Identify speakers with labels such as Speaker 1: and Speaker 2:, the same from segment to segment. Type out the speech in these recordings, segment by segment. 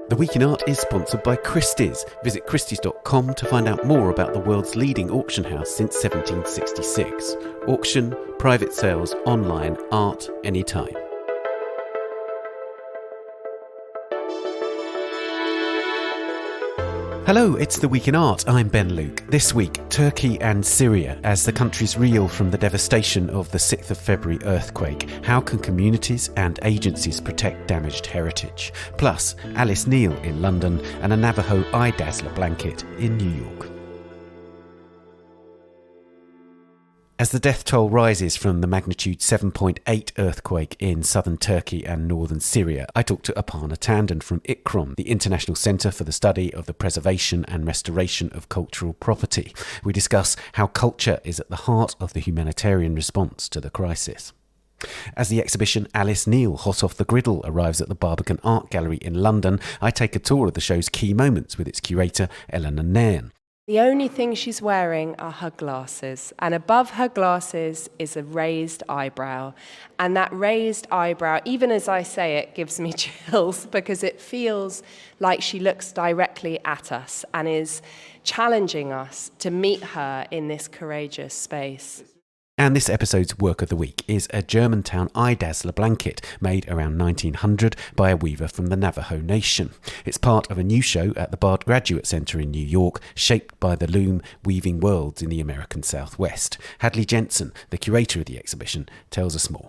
Speaker 1: The Week in Art is sponsored by Christie's. Visit christies.com to find out more about the world's leading auction house since 1766. Auction, private sales, online, art, anytime. Hello, it's The Week in Art. I'm Ben Luke. This week, Turkey and Syria as the countries reel from the devastation of the 6th of February earthquake. How can communities and agencies protect damaged heritage? Plus, Alice Neel in London and a Navajo eye-dazzler blanket in New York. As the death toll rises from the magnitude 7.8 earthquake in southern Turkey and northern Syria, I talked to Aparna Tandon from Iccrom, the International Centre for the Study of the Preservation and Restoration of Cultural Property. We discuss how culture is at the heart of the humanitarian response to the crisis. As the exhibition Alice Neel, Hot Off the Griddle arrives at the Barbican Art Gallery in London, I take a tour of the show's key moments with its curator, Eleanor Nairne.
Speaker 2: The only thing she's wearing are her glasses, and above her glasses is a raised eyebrow. And that raised eyebrow, even as I say it, gives me chills because it feels like she looks directly at us and is challenging us to meet her in this courageous space.
Speaker 1: And this episode's work of the week is a Germantown eye-dazzler blanket made around 1900 by a weaver from the Navajo Nation. It's part of a new show at the Bard Graduate Center in New York, shaped by the Loom Weaving Worlds in the American Southwest. Hadley Jensen, the curator of the exhibition, tells us more.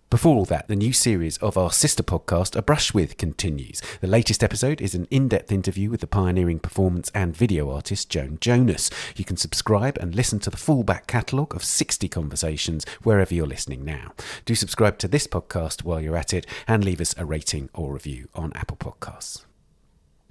Speaker 1: Before all that, the new series of our sister podcast, A Brush With, continues. The latest episode is an in-depth interview with the pioneering performance and video artist Joan Jonas. You can subscribe and listen to the full back catalogue of 60 conversations wherever you're listening now. Do subscribe to this podcast while you're at it and leave us a rating or review on Apple Podcasts.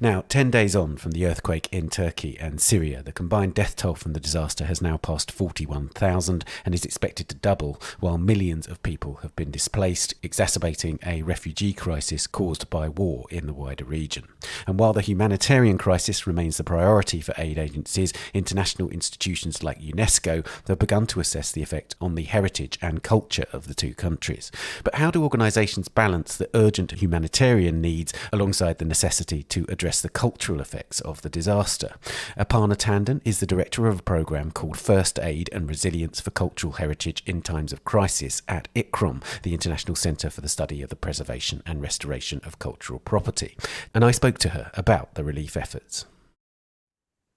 Speaker 1: Now, 10 days on from the earthquake in Turkey and Syria, the combined death toll from the disaster has now passed 41,000 and is expected to double, while millions of people have been displaced, exacerbating a refugee crisis caused by war in the wider region. And while the humanitarian crisis remains the priority for aid agencies, international institutions like UNESCO have begun to assess the effect on the heritage and culture of the two countries. But how do organisations balance the urgent humanitarian needs alongside the necessity to address the cultural effects of the disaster? Aparna Tandon is the director of a programme called First Aid and Resilience for Cultural Heritage in Times of Crisis at Iccrom, the International Centre for the Study of the Preservation and Restoration of Cultural Property. And I spoke to her about the relief efforts.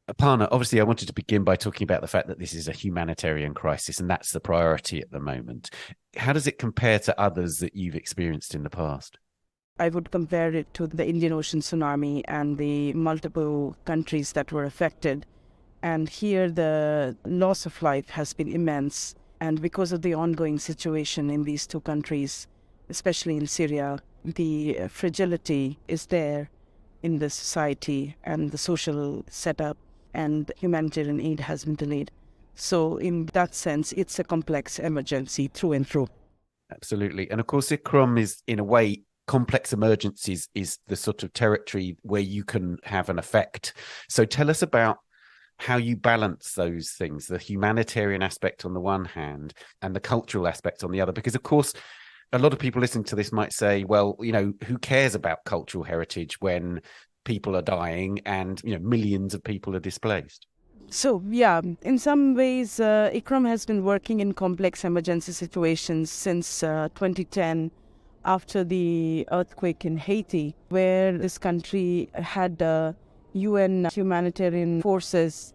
Speaker 1: Aparna, obviously I wanted to begin by talking about the fact that this is a humanitarian crisis and that's the priority at the moment. How does it compare to others that you've experienced in the past?
Speaker 3: I would compare it to the Indian Ocean tsunami and the multiple countries that were affected. And here the loss of life has been immense. And because of the ongoing situation in these two countries, especially in Syria, the fragility is there in the society and the social setup, and humanitarian aid has been delayed. So in that sense, it's a complex emergency through and through.
Speaker 1: Absolutely. And of course, Iccrom is, in a way, complex emergencies is the sort of territory where you can have an effect. So tell us about how you balance those things, the humanitarian aspect on the one hand and the cultural aspect on the other. Because, of course, a lot of people listening to this might say, well, who cares about cultural heritage when people are dying and, millions of people are displaced?
Speaker 3: So, yeah, in some ways, Iccrom has been working in complex emergency situations since 2010. After the earthquake in Haiti, where this country had UN humanitarian forces,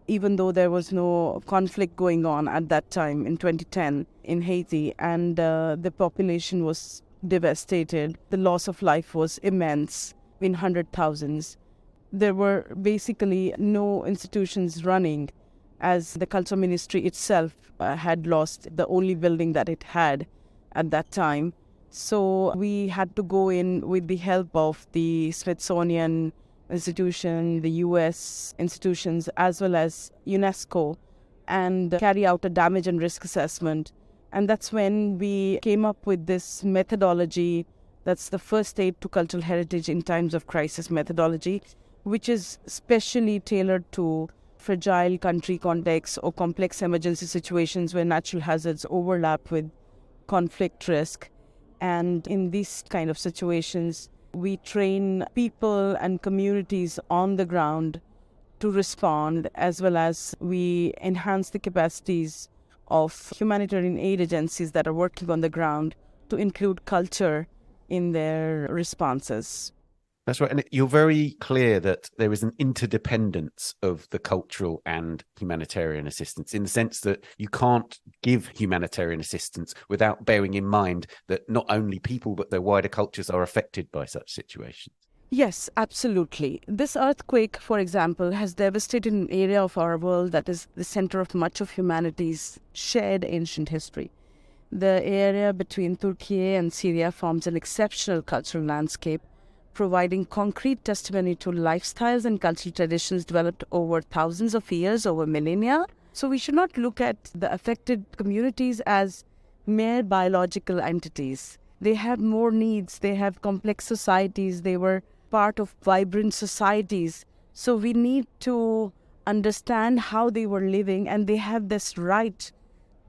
Speaker 3: even though there was no conflict going on at that time in 2010 in Haiti, and the population was devastated. The loss of life was immense in hundred thousands. There were basically no institutions running, as the culture ministry itself had lost the only building that it had at that time. So we had to go in with the help of the Smithsonian Institution, the US institutions, as well as UNESCO, and carry out a damage and risk assessment. And that's when we came up with this methodology, that's the First Aid to Cultural Heritage in Times of Crisis methodology, which is specially tailored to fragile country contexts or complex emergency situations where natural hazards overlap with conflict risk. And in these kind of situations, We train people and communities on the ground to respond, as well as we enhance the capacities of humanitarian aid agencies that are working on the ground to include culture in their responses.
Speaker 1: That's right. And you're very clear that there is an interdependence of the cultural and humanitarian assistance, in the sense that you can't give humanitarian assistance without bearing in mind that not only people, but their wider cultures are affected by such situations.
Speaker 3: Yes, absolutely. This earthquake, for example, has devastated an area of our world that is the center of much of humanity's shared ancient history. The area between Turkey and Syria forms an exceptional cultural landscape, providing concrete testimony to lifestyles and cultural traditions developed over thousands of years, over millennia. So we should not look at the affected communities as mere biological entities. They have more needs, they have complex societies, they were part of vibrant societies. So we need to understand how they were living, and they have this right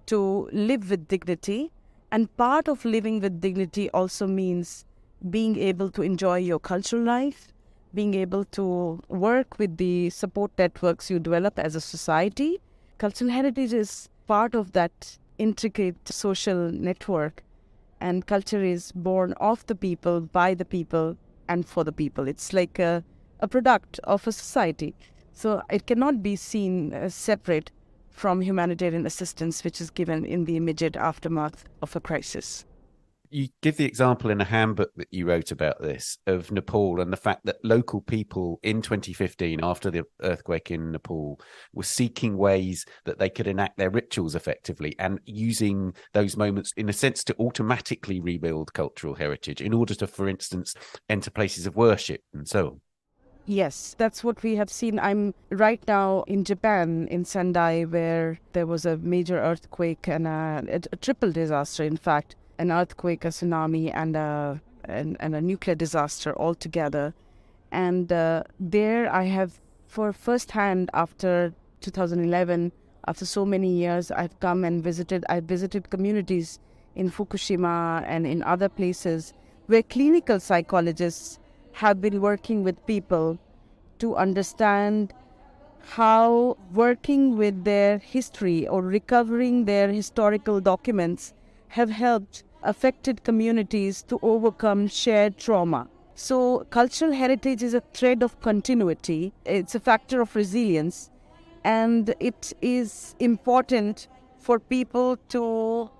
Speaker 3: to live with dignity. And part of living with dignity also means being able to enjoy your cultural life, being able to work with the support networks you develop as a society. Cultural heritage is part of that intricate social network, and culture is born of the people, by the people, and for the people. It's like a product of a society. So it cannot be seen as separate from humanitarian assistance, which is given in the immediate aftermath of a crisis.
Speaker 1: You give the example in a handbook that you wrote about this of Nepal, and the fact that local people in 2015, after the earthquake in Nepal, were seeking ways that they could enact their rituals effectively, and using those moments in a sense to automatically rebuild cultural heritage in order to, for instance, enter places of worship and so on.
Speaker 3: Yes, that's what we have seen. I'm right now in Japan, in Sendai, where there was a major earthquake and a triple disaster, in fact. An earthquake, a tsunami, and a nuclear disaster all together. And there I have, for first hand, after 2011, after so many years, I've come and I've visited communities in Fukushima and in other places where clinical psychologists have been working with people to understand how working with their history or recovering their historical documents have helped affected communities to overcome shared trauma. So cultural heritage is a thread of continuity. It's a factor of resilience, and it is important for people to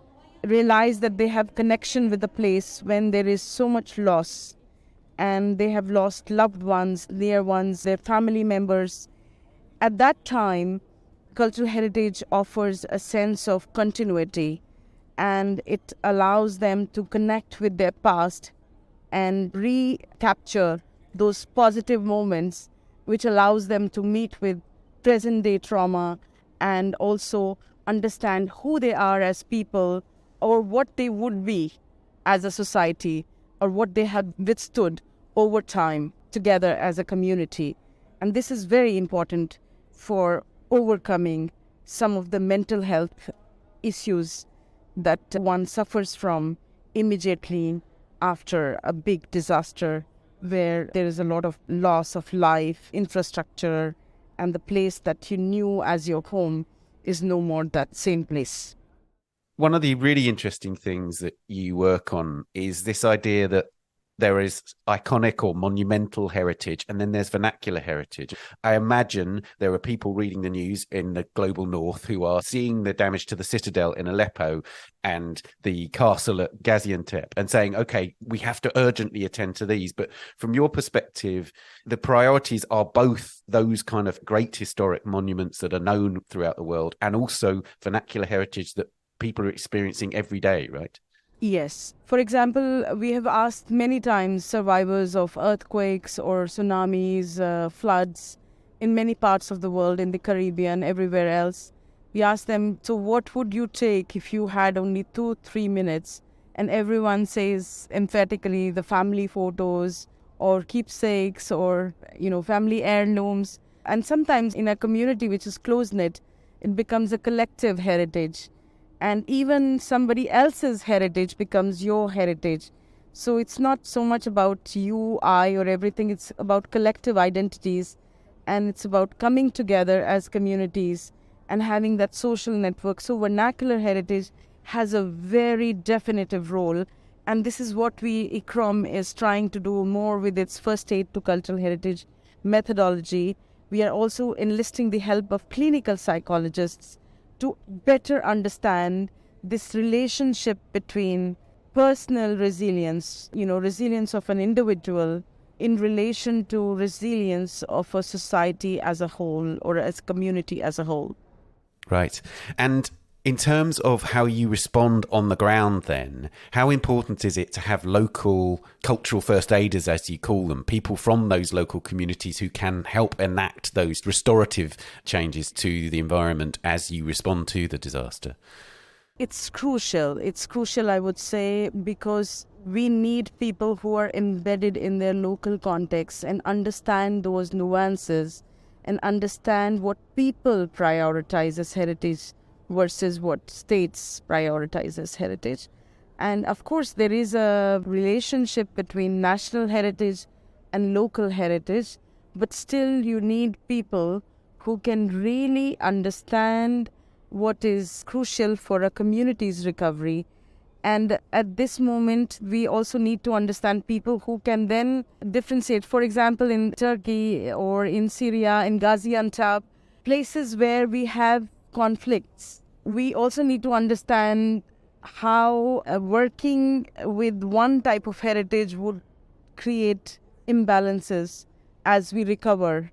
Speaker 3: realize that they have connection with the place when there is so much loss, and they have lost loved ones, dear ones, their family members. At that time, cultural heritage offers a sense of continuity, and it allows them to connect with their past and recapture those positive moments, which allows them to meet with present-day trauma and also understand who they are as people, or what they would be as a society, or what they have withstood over time together as a community. And this is very important for overcoming some of the mental health issues that one suffers from immediately after a big disaster, where there is a lot of loss of life, infrastructure, and the place that you knew as your home is no more that same place.
Speaker 1: One of the really interesting things that you work on is this idea that there is iconic or monumental heritage, and then there's vernacular heritage. I imagine there are people reading the news in the global north who are seeing the damage to the citadel in Aleppo and the castle at Gaziantep and saying, okay, we have to urgently attend to these. But from your perspective, the priorities are both those kind of great historic monuments that are known throughout the world, and also vernacular heritage that people are experiencing every day, right?
Speaker 3: Yes. For example, we have asked many times survivors of earthquakes or tsunamis, floods in many parts of the world, in the Caribbean, everywhere else. We asked them, so what would you take if you had only 2-3 minutes? And everyone says emphatically the family photos or keepsakes or, family heirlooms. And sometimes in a community which is close-knit, it becomes a collective heritage. And even somebody else's heritage becomes your heritage. So it's not so much about you, I, or everything. It's about collective identities, and it's about coming together as communities and having that social network. So vernacular heritage has a very definitive role, and this is what Iccrom is trying to do more with its first aid to cultural heritage methodology. We are also enlisting the help of clinical psychologists to better understand this relationship between personal resilience, resilience of an individual in relation to resilience of a society as a whole or as a community as a whole.
Speaker 1: Right. And in terms of how you respond on the ground then, how important is it to have local cultural first aiders, as you call them, people from those local communities who can help enact those restorative changes to the environment as you respond to the disaster?
Speaker 3: It's crucial. It's crucial, I would say, because we need people who are embedded in their local context and understand those nuances and understand what people prioritize as heritage versus what states prioritize as heritage. And of course, there is a relationship between national heritage and local heritage, but still you need people who can really understand what is crucial for a community's recovery. And at this moment, we also need to understand people who can then differentiate. For example, in Turkey or in Syria, in Gaziantep, places where we have conflicts, we also need to understand how working with one type of heritage would create imbalances as we recover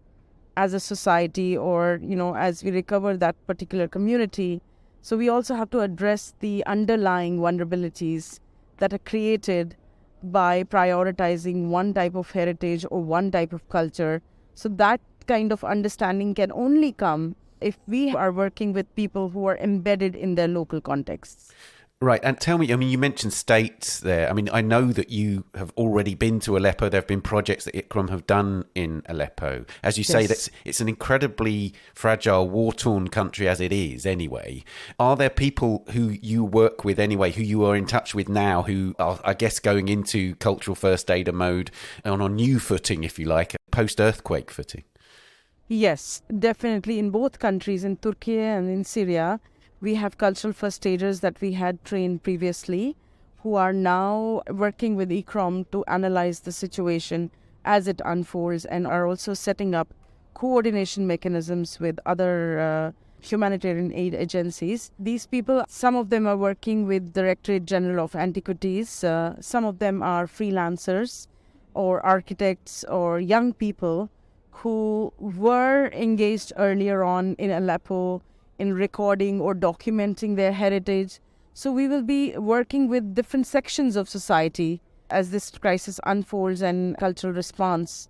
Speaker 3: as a society, or as we recover that particular community. So we also have to address the underlying vulnerabilities that are created by prioritizing one type of heritage or one type of culture. So that kind of understanding can only come if we are working with people who are embedded in their local contexts.
Speaker 1: Right. And tell me, you mentioned states there. I know that you have already been to Aleppo. There have been projects that Iccrom have done in Aleppo. As you say,
Speaker 3: Yes.
Speaker 1: it's an incredibly fragile, war-torn country as it is anyway. Are there people who you work with anyway, who you are in touch with now, who are, I guess, going into cultural first aider mode on a new footing, if you like, a post-earthquake footing?
Speaker 3: Yes, definitely. In both countries, in Turkey and in Syria, we have cultural first aiders that we had trained previously who are now working with Iccrom to analyze the situation as it unfolds, and are also setting up coordination mechanisms with other humanitarian aid agencies. These people, some of them are working with Directorate General of Antiquities, some of them are freelancers or architects or young people who were engaged earlier on in Aleppo in recording or documenting their heritage. So we will be working with different sections of society as this crisis unfolds and cultural response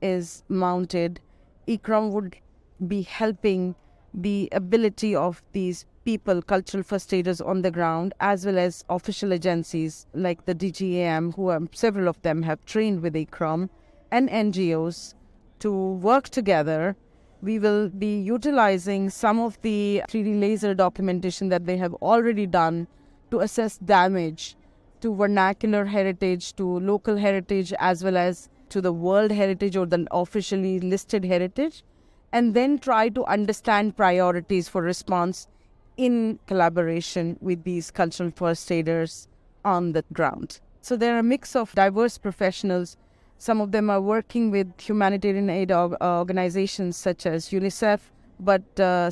Speaker 3: is mounted. Iccrom would be helping the ability of these people, cultural first aiders on the ground, as well as official agencies like the DGAM, several of them have trained with Iccrom, and NGOs to work together. We will be utilizing some of the 3D laser documentation that they have already done to assess damage to vernacular heritage, to local heritage, as well as to the world heritage or the officially listed heritage, and then try to understand priorities for response in collaboration with these cultural first aiders on the ground. So there are a mix of diverse professionals. Some of them are working with humanitarian aid organizations such as UNICEF, but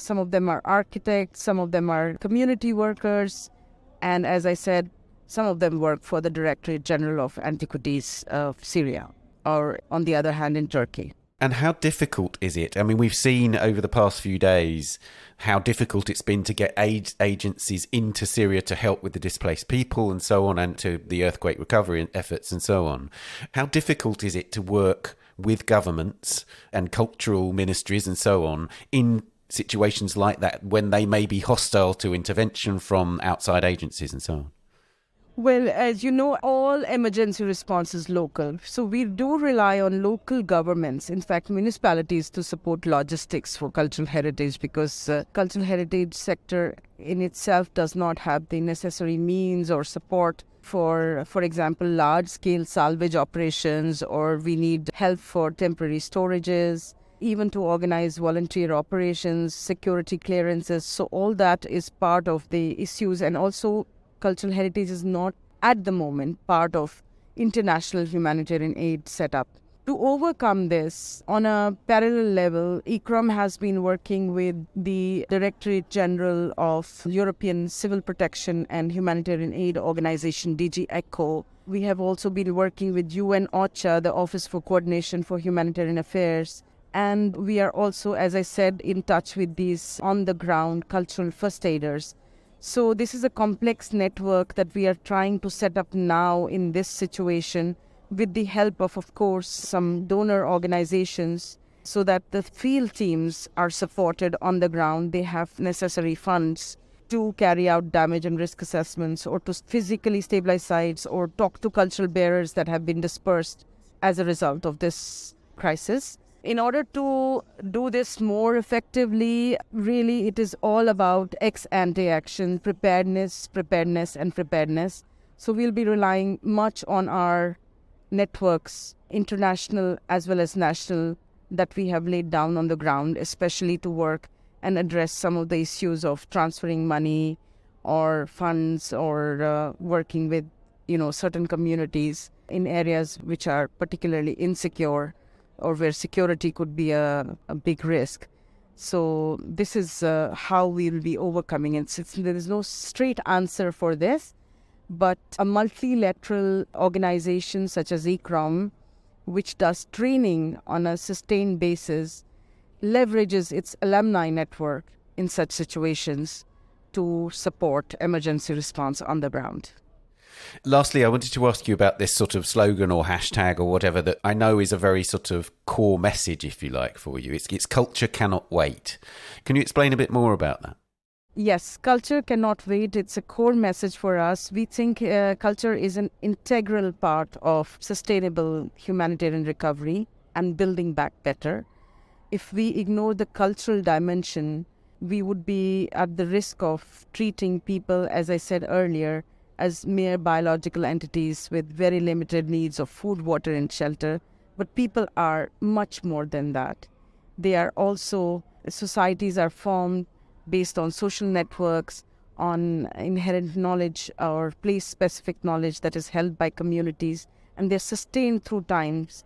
Speaker 3: some of them are architects, some of them are community workers, and as I said, some of them work for the Directorate General of Antiquities of Syria, or on the other hand in Turkey.
Speaker 1: And how difficult is it? We've seen over the past few days how difficult it's been to get aid agencies into Syria to help with the displaced people and so on, and to the earthquake recovery efforts and so on. How difficult is it to work with governments and cultural ministries and so on in situations like that when they may be hostile to intervention from outside agencies and so on?
Speaker 3: Well, as you know, all emergency response is local. So we do rely on local governments, in fact, municipalities, to support logistics for cultural heritage, because cultural heritage sector in itself does not have the necessary means or support for example, large-scale salvage operations, or we need help for temporary storages, even to organize volunteer operations, security clearances. So all that is part of the issues. And also cultural heritage is not at the moment part of international humanitarian aid setup. To overcome this, on a parallel level, Iccrom has been working with the Directorate General of European Civil Protection and Humanitarian Aid Organization, DG ECHO. We have also been working with UN OCHA, the Office for Coordination for Humanitarian Affairs. And we are also, as I said, in touch with these on-the-ground cultural first aiders. So this is a complex network that we are trying to set up now in this situation, with the help of course, some donor organizations, so that the field teams are supported on the ground. They have necessary funds to carry out damage and risk assessments, or to physically stabilize sites, or talk to cultural bearers that have been dispersed as a result of this crisis. In order to do this more effectively, really it is all about ex-ante action, preparedness. So we'll be relying much on our networks, international as well as national, that we have laid down on the ground, especially to work and address some of the issues of transferring money or funds, or working with certain communities in areas which are particularly insecure, or where security could be a big risk. So this is how we'll be overcoming it. There is no straight answer for this, but a multilateral organization such as Iccrom, which does training on a sustained basis, leverages its alumni network in such situations to support emergency response on the ground.
Speaker 1: Lastly, I wanted to ask you about this sort of slogan or hashtag or whatever that I know is a very sort of core message, if you like, for you. It's culture cannot wait. Can you explain a bit more about that?
Speaker 3: Yes, culture cannot wait. It's a core message for us. We think culture is an integral part of sustainable humanitarian recovery and building back better. If we ignore the cultural dimension, we would be at the risk of treating people, as I said earlier, as mere biological entities with very limited needs of food, water, and shelter. But people are much more than that. They are also, societies are formed based on social networks, on inherent knowledge or place-specific knowledge that is held by communities, and they're sustained through times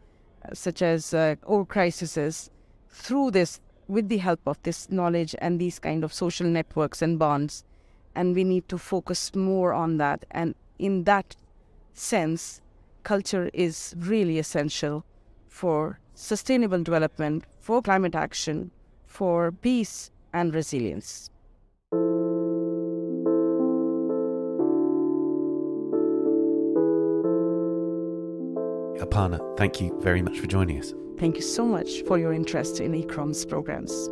Speaker 3: such as or crises, through this, with the help of this knowledge and these kind of social networks and bonds. And we need to focus more on that. And in that sense, culture is really essential for sustainable development, for climate action, for peace and resilience.
Speaker 1: Aparna, thank you very much for joining us.
Speaker 3: Thank you so much for your interest in Ickrom's programs.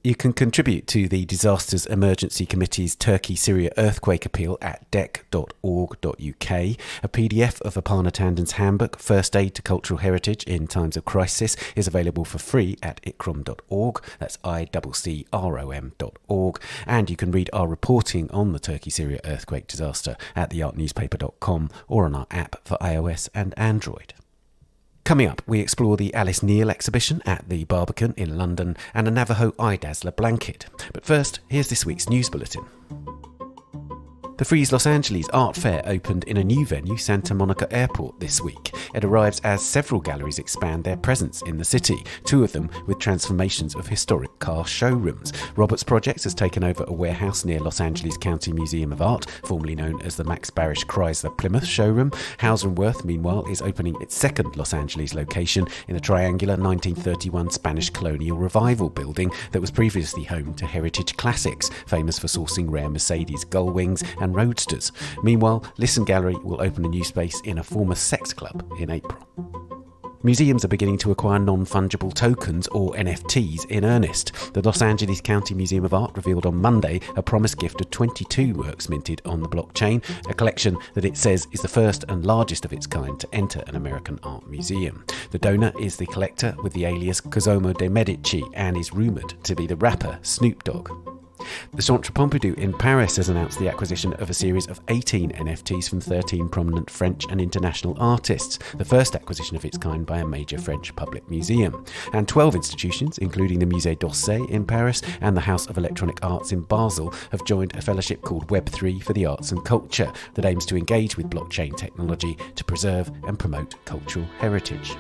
Speaker 1: You can contribute to the Disasters Emergency Committee's Turkey-Syria earthquake appeal at dec.org.uk. A PDF of Aparna Tandon's handbook, First Aid to Cultural Heritage in Times of Crisis, is available for free at iccrom.org. That's iccrom.org. And you can read our reporting on the Turkey-Syria earthquake disaster at theartnewspaper.com or on our app for iOS and Android. Coming up, we explore the Alice Neel exhibition at the Barbican in London and a Navajo eye-dazzler blanket. But first, here's this week's news bulletin. The Frieze Los Angeles Art Fair opened in a new venue, Santa Monica Airport, this week. It arrives as several galleries expand their presence in the city, two of them with transformations of historic car showrooms. Roberts Projects has taken over a warehouse near Los Angeles County Museum of Art, formerly known as the Max Barish Chrysler Plymouth showroom. Hauser & Wirth, meanwhile, is opening its second Los Angeles location in a triangular 1931 Spanish colonial revival building that was previously home to Heritage Classics, famous for sourcing rare Mercedes gullwings and roadsters. Meanwhile, Listen Gallery will open a new space in a former sex club in April. Museums are beginning to acquire non-fungible tokens, or NFTs, in earnest. The Los Angeles County Museum of Art revealed on Monday a promised gift of 22 works minted on the blockchain, a collection that it says is the first and largest of its kind to enter an American art museum. The donor is the collector with the alias Cosimo de' Medici and is rumoured to be the rapper Snoop Dogg. The Centre Pompidou in Paris has announced the acquisition of a series of 18 NFTs from 13 prominent French and international artists, the first acquisition of its kind by a major French public museum. And 12 institutions, including the Musée d'Orsay in Paris and the House of Electronic Arts in Basel, have joined a fellowship called Web3 for the Arts and Culture that aims to engage with blockchain technology to preserve and promote cultural heritage.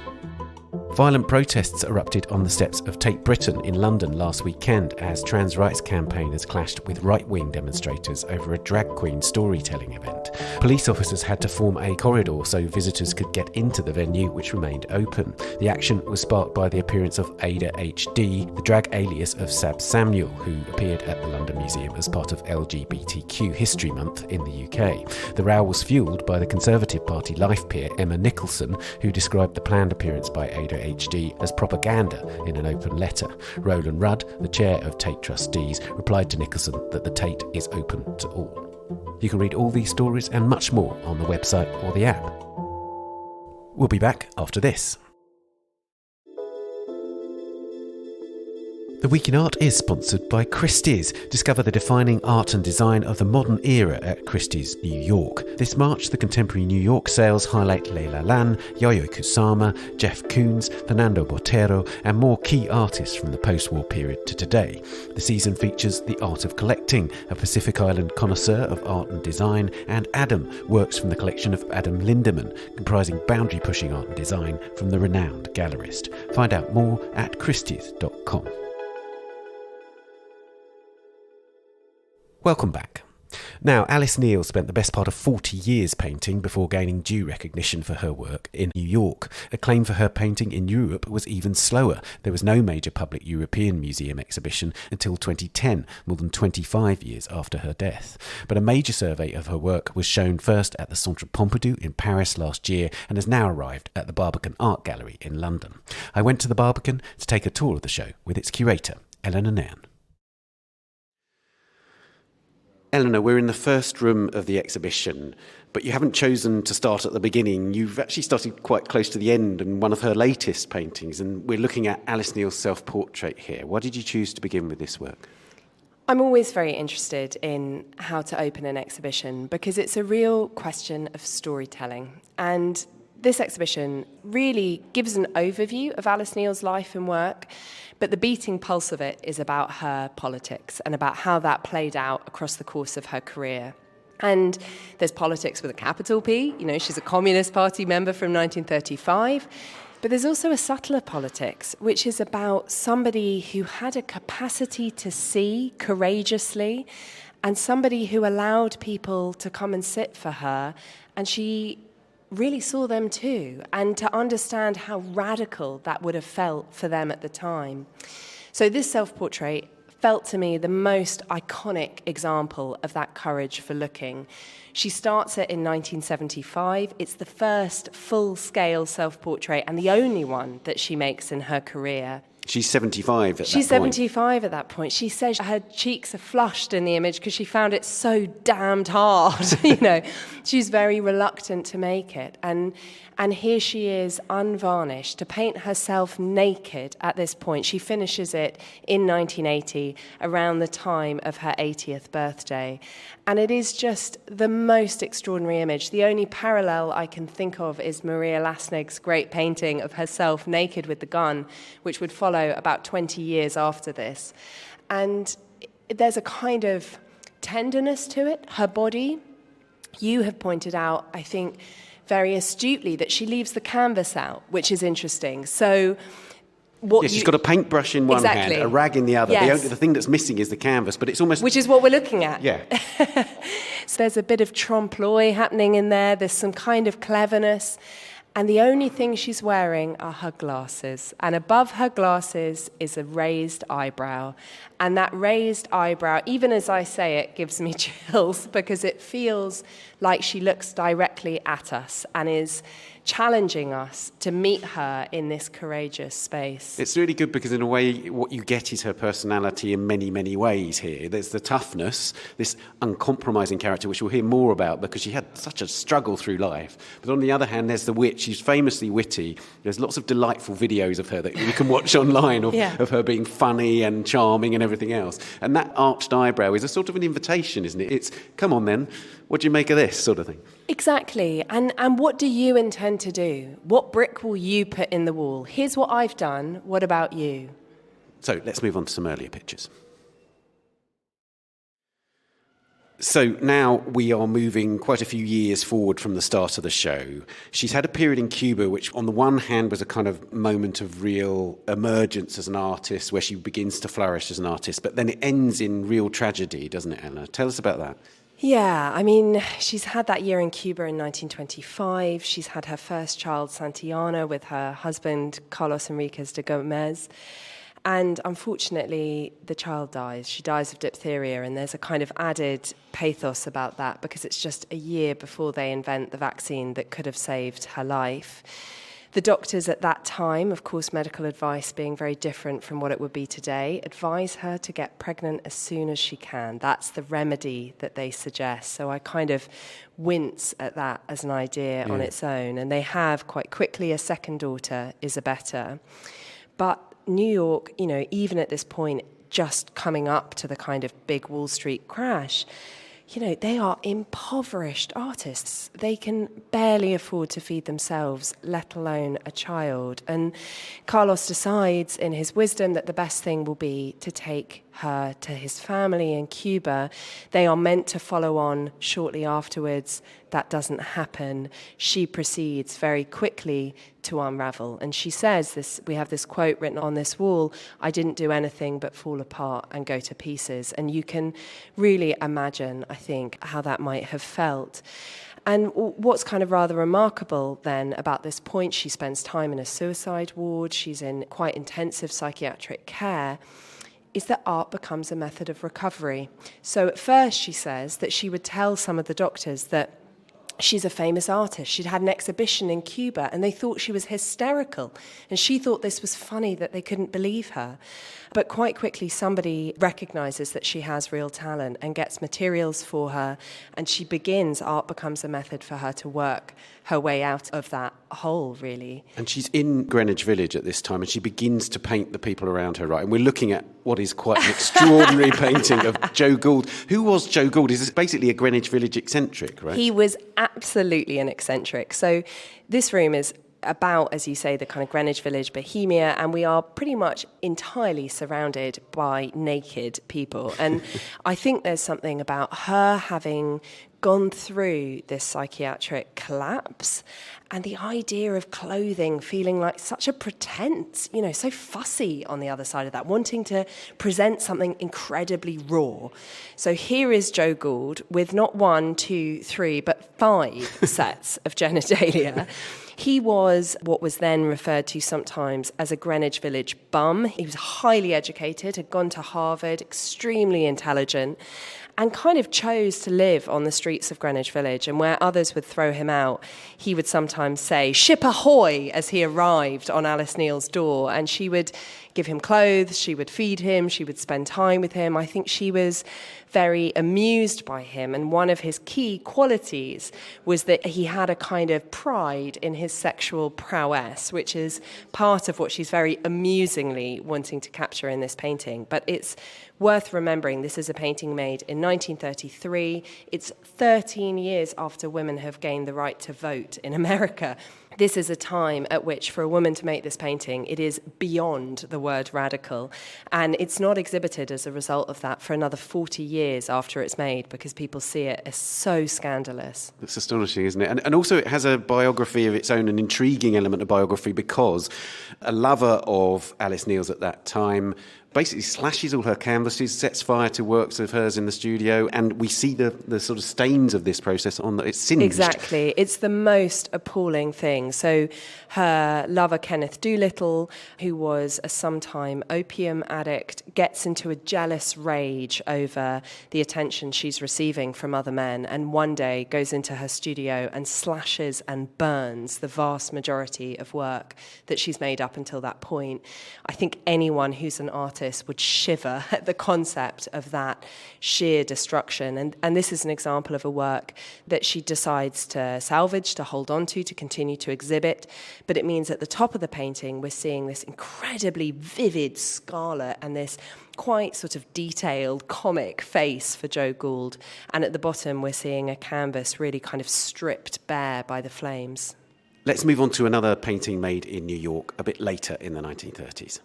Speaker 1: Violent protests erupted on the steps of Tate Britain in London last weekend as trans rights campaigners clashed with right-wing demonstrators over a drag queen storytelling event. Police officers had to form a corridor so visitors could get into the venue, which remained open. The action was sparked by the appearance of Ada HD, the drag alias of Sab Samuel, who appeared at the London Museum as part of LGBTQ History Month in the UK. The row was fuelled by the Conservative Party life peer Emma Nicholson, who described the planned appearance by Ada HD as propaganda in an open letter. Roland Rudd, the chair of Tate Trustees, replied to Nicholson that the Tate is open to all. You can read all these stories and much more on the website or the app. We'll be back after this. The Week in Art is sponsored by Christie's. Discover the defining art and design of the modern era at Christie's, New York. This March, the Contemporary New York sales highlight Leila Lan, Yayoi Kusama, Jeff Koons, Fernando Botero, and more key artists from the post-war period to today. The season features The Art of Collecting, a Pacific Island connoisseur of art and design, and Adam, works from the collection of Adam Lindemann, comprising boundary-pushing art and design from the renowned gallerist. Find out more at christies.com. Welcome back. Now, Alice Neel spent the best part of 40 years painting before gaining due recognition for her work in New York. Acclaim for her painting in Europe was even slower. There was no major public European museum exhibition until 2010, more than 25 years after her death. But a major survey of her work was shown first at the Centre Pompidou in Paris last year and has now arrived at the Barbican Art Gallery in London. I went to the Barbican to take a tour of the show with its curator, Eleanor Nairne. Eleanor, we're in the first room of the exhibition, but you haven't chosen to start at the beginning. You've actually started quite close to the end in one of her latest paintings, and we're looking at Alice Neel's self-portrait here. Why did you choose to begin with this work?
Speaker 2: I'm always very interested in how to open an exhibition because it's a real question of storytelling. And this exhibition really gives an overview of Alice Neel's life and work, but the beating pulse of it is about her politics and about how that played out across the course of her career. And there's politics with a capital P. You know, she's a Communist Party member from 1935. But there's also a subtler politics, which is about somebody who had a capacity to see courageously and somebody who allowed people to come and sit for her. And she really saw them too, and to understand how radical that would have felt for them at the time. So this self-portrait felt to me the most iconic example of that courage for looking. She starts it in 1975. It's the first full-scale self-portrait and the only one that she makes in her career.
Speaker 1: She's 75 at that point.
Speaker 2: She's 75 at that point. She says her cheeks are flushed in the image because she found it so damned hard. You know, she's very reluctant to make it. And here she is, unvarnished, to paint herself naked at this point. She finishes it in 1980, around the time of her 80th birthday. And it is just the most extraordinary image. The only parallel I can think of is Maria Lasnig's great painting of herself naked with the gun, which would follow about 20 years after this. And there's a kind of tenderness to it, her body. You have pointed out, I think, very astutely that she leaves the canvas out, which is interesting. So she's got a paintbrush in one hand, a rag in the other.
Speaker 1: Yes. The thing that's missing is the canvas, but it's almost...
Speaker 2: Which is what we're looking at.
Speaker 1: Yeah.
Speaker 2: So there's a bit of trompe l'oeil happening in there. There's some kind of cleverness. And the only thing she's wearing are her glasses. And above her glasses is a raised eyebrow. And that raised eyebrow, even as I say it, gives me chills because it feels like she looks directly at us and is challenging us to meet her in this courageous space.
Speaker 1: It's really good because in a way what you get is her personality in many, many ways here. There's the toughness, this uncompromising character, which we'll hear more about because she had such a struggle through life. But on the other hand, there's the wit. She's famously witty. There's lots of delightful videos of her that you can watch online of her being funny and charming and everything else. And that arched eyebrow is a sort of an invitation, isn't it? It's, come on then, what do you make of this sort of thing?
Speaker 2: Exactly. And what do you intend to do? What brick will you put in the wall? Here's what I've done. What about you?
Speaker 1: So let's move on to some earlier pictures. So now we are moving quite a few years forward from the start of the show. She's had a period in Cuba, which on the one hand was a kind of moment of real emergence as an artist, where she begins to flourish as an artist, but then it ends in real tragedy, doesn't it, Eleanor? Tell us about that.
Speaker 2: Yeah, I mean, she's had that year in Cuba in 1925. She's had her first child, Santiana, with her husband, Carlos Enriquez de Gomez. And unfortunately, the child dies. She dies of diphtheria, and there's a kind of added pathos about that because it's just a year before they invent the vaccine that could have saved her life. The doctors at that time, of course, medical advice being very different from what it would be today, advise her to get pregnant as soon as she can. That's the remedy that they suggest. So I kind of wince at that as an idea on its own. And they have quite quickly a second daughter, Isabetta. But New York, you know, even at this point, just coming up to the kind of big Wall Street crash, you know, they are impoverished artists. They can barely afford to feed themselves, let alone a child. And Carlos decides in his wisdom that the best thing will be to take her to his family in Cuba. They are meant to follow on shortly afterwards. That doesn't happen. She proceeds very quickly to unravel. And she says this, we have this quote written on this wall, "I didn't do anything but fall apart and go to pieces." And you can really imagine, I think, how that might have felt. And what's kind of rather remarkable then about this point, she spends time in a suicide ward, she's in quite intensive psychiatric care, is that art becomes a method of recovery. So at first she says that she would tell some of the doctors that she's a famous artist. She'd had an exhibition in Cuba and they thought she was hysterical. And she thought this was funny, that they couldn't believe her. But quite quickly somebody recognizes that she has real talent and gets materials for her. And she begins, art becomes a method for her to work her way out of that hole, really.
Speaker 1: And she's in Greenwich Village at this time and she begins to paint the people around her, right? And we're looking at what is quite an extraordinary painting of Joe Gould. Who was Joe Gould? He's basically a Greenwich Village eccentric, right?
Speaker 2: He was absolutely an eccentric. So this room is about, as you say, the kind of Greenwich Village bohemia, and we are pretty much entirely surrounded by naked people. And I think there's something about her having gone through this psychiatric collapse and the idea of clothing feeling like such a pretense, you know, so fussy on the other side of that, wanting to present something incredibly raw. So here is Joe Gould with not 1, 2, 3, but 5 sets of genitalia. He was what was then referred to sometimes as a Greenwich Village bum. He was highly educated, had gone to Harvard, extremely intelligent, and kind of chose to live on the streets of Greenwich Village. And where others would throw him out, he would sometimes say, "Ship ahoy," as he arrived on Alice Neel's door. And she would give him clothes, she would feed him, she would spend time with him. I think she was very amused by him. And one of his key qualities was that he had a kind of pride in his sexual prowess, which is part of what she's very amusingly wanting to capture in this painting. But it's worth remembering this is a painting made in 1933. It's 13 years after women have gained the right to vote in America. This is a time at which, for a woman to make this painting, it is beyond the word radical. And it's not exhibited as a result of that for another 40 years after it's made, because people see it as so scandalous.
Speaker 1: It's astonishing, isn't it? And also it has a biography of its own, an intriguing element of biography, because a lover of Alice Neel's at that time basically slashes all her canvases, sets fire to works of hers in the studio, and we see the sort of stains of this process on that. It's singed.
Speaker 2: Exactly. It's the most appalling thing. So her lover, Kenneth Doolittle, who was a sometime opium addict, gets into a jealous rage over the attention she's receiving from other men, and one day goes into her studio and slashes and burns the vast majority of work that she's made up until that point. I think anyone who's an artist would shiver at the concept of that sheer destruction. And this is an example of a work that she decides to salvage, to hold on to continue to exhibit. But it means at the top of the painting, we're seeing this incredibly vivid scarlet and this quite sort of detailed comic face for Joe Gould. And at the bottom, we're seeing a canvas really kind of stripped bare by the flames.
Speaker 1: Let's move on to another painting made in New York a bit later in the 1930s.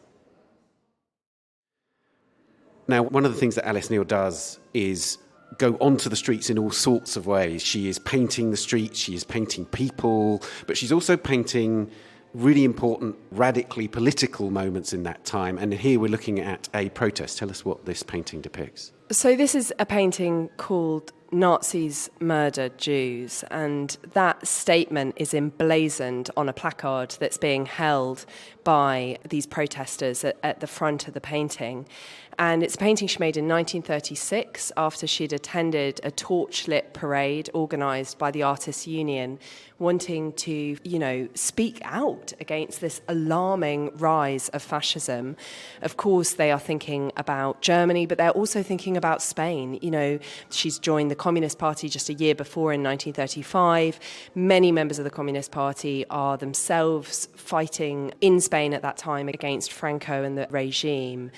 Speaker 1: Now, one of the things that Alice Neel does is go onto the streets in all sorts of ways. She is painting the streets, she is painting people, but she's also painting really important, radically political moments in that time. And here we're looking at a protest. Tell us what this painting depicts.
Speaker 2: So this is a painting called Nazis Murdered Jews, and that statement is emblazoned on a placard that's being held by these protesters at the front of the painting. And it's a painting she made in 1936 after she'd attended a torchlit parade organised by the Artists' Union, wanting to, speak out against this alarming rise of fascism. Of course, they are thinking about Germany, but they're also thinking about Spain. She's joined the Communist Party just a year before in 1935. Many members of the Communist Party are themselves fighting in Spain at that time against Franco and the regime.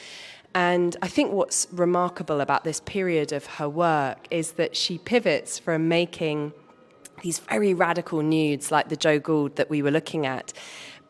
Speaker 2: And I think what's remarkable about this period of her work is that she pivots from making these very radical nudes like the Joe Gould that we were looking at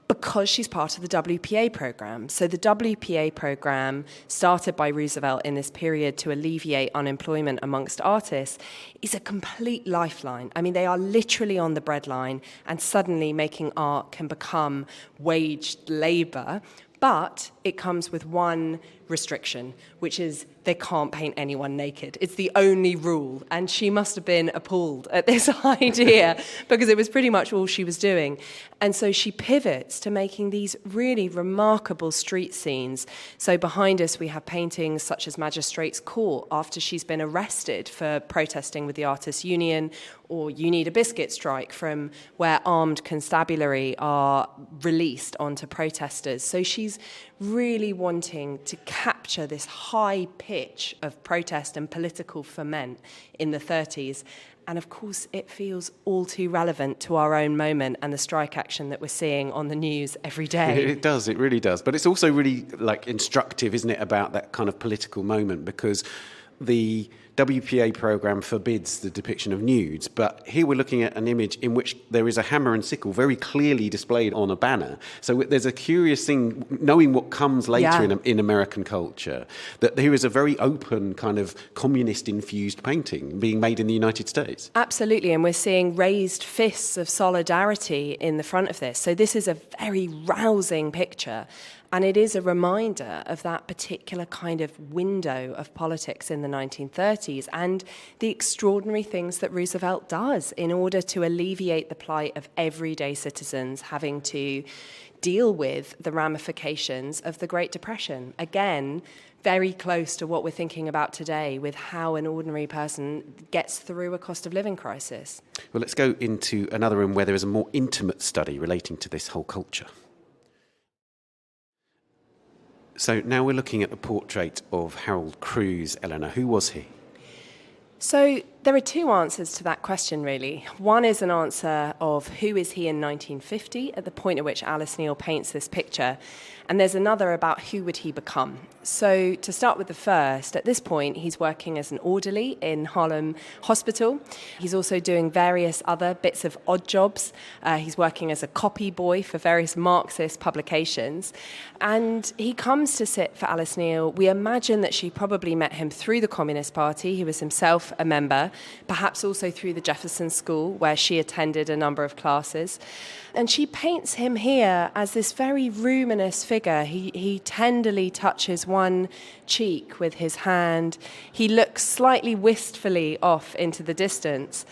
Speaker 2: because she's part of the WPA program. So the WPA program, started by Roosevelt in this period to alleviate unemployment amongst artists, is a complete lifeline. I mean, they are literally on the breadline, and suddenly making art can become waged labor. But it comes with one restriction, which is they can't paint anyone naked. It's the only rule. And she must have been appalled at this idea because it was pretty much all she was doing. And so she pivots to making these really remarkable street scenes. So behind us, we have paintings such as Magistrates Court after she's been arrested for protesting with the Artists' Union, or You Need a Biscuit strike, from where armed constabulary are released onto protesters. So she's really wanting to capture this high pitch of protest and political ferment in the 30s. And of course, it feels all too relevant to our own moment and the strike action that we're seeing on the news every day.
Speaker 1: It does, it really does. But it's also really instructive, isn't it, about that kind of political moment, because the WPA program forbids the depiction of nudes, but here we're looking at an image in which there is a hammer and sickle very clearly displayed on a banner. So there's a curious thing, knowing what comes later in American culture, that here is a very open kind of communist-infused painting being made in the United States.
Speaker 2: Absolutely, and we're seeing raised fists of solidarity in the front of this. So this is a very rousing picture. And it is a reminder of that particular kind of window of politics in the 1930s and the extraordinary things that Roosevelt does in order to alleviate the plight of everyday citizens having to deal with the ramifications of the Great Depression. Again, very close to what we're thinking about today with how an ordinary person gets through a cost of living crisis.
Speaker 1: Well, let's go into another room where there is a more intimate study relating to this whole culture. So now we're looking at the portrait of Harold Crews, Eleanor. Who was he?
Speaker 2: So there are two answers to that question, really. One is an answer of who is he in 1950, at the point at which Alice Neel paints this picture. And there's another about who would he become. So to start with the first, at this point, he's working as an orderly in Harlem Hospital. He's also doing various other bits of odd jobs. He's working as a copy boy for various Marxist publications. And he comes to sit for Alice Neel. We imagine that she probably met him through the Communist Party. He was himself herself a member, perhaps also through the Jefferson School, where she attended a number of classes. And she paints him here as this very ruminous figure. He tenderly touches one cheek with his hand. He looks slightly wistfully off into the distance.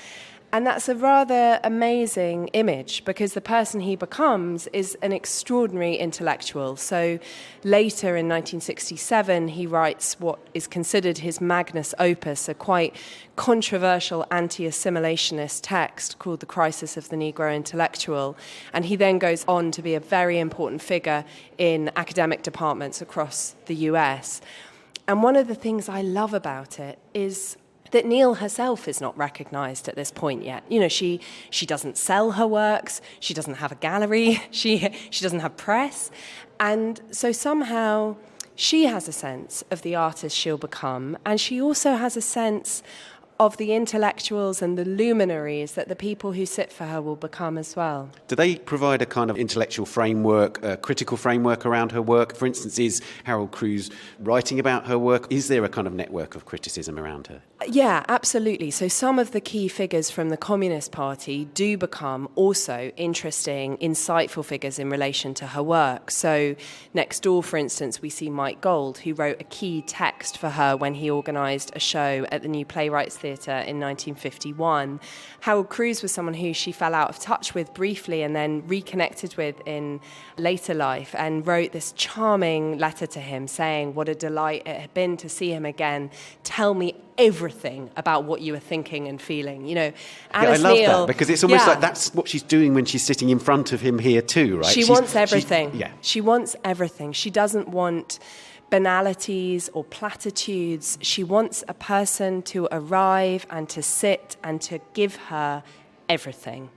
Speaker 2: And that's a rather amazing image, because the person he becomes is an extraordinary intellectual. So later in 1967, he writes what is considered his magnus opus, a quite controversial anti-assimilationist text called The Crisis of the Negro Intellectual. And he then goes on to be a very important figure in academic departments across the US. And one of the things I love about it is that Neel herself is not recognised at this point yet. You know, she doesn't sell her works, she doesn't have a gallery, she doesn't have press. And so somehow she has a sense of the artist she'll become, and she also has a sense of the intellectuals and the luminaries that the people who sit for her will become as well.
Speaker 1: Do they provide a kind of intellectual framework, a critical framework around her work? For instance, is Harold Crews writing about her work? Is there a kind of network of criticism around her?
Speaker 2: Yeah, absolutely. So some of the key figures from the Communist Party do become also interesting, insightful figures in relation to her work. So next door, for instance, we see Mike Gold, who wrote a key text for her when he organised a show at the New Playwrights Theatre in 1951. Harold Crews was someone who she fell out of touch with briefly and then reconnected with in later life, and wrote this charming letter to him saying what a delight it had been to see him again. Tell me everything about what you were thinking and feeling. You know, Alice
Speaker 1: I love
Speaker 2: Neel,
Speaker 1: that, because it's almost like that's what she's doing when she's sitting in front of him here too, right?
Speaker 2: She wants everything.
Speaker 1: Yeah.
Speaker 2: She wants everything. She doesn't want banalities or platitudes. She wants a person to arrive and to sit and to give her everything.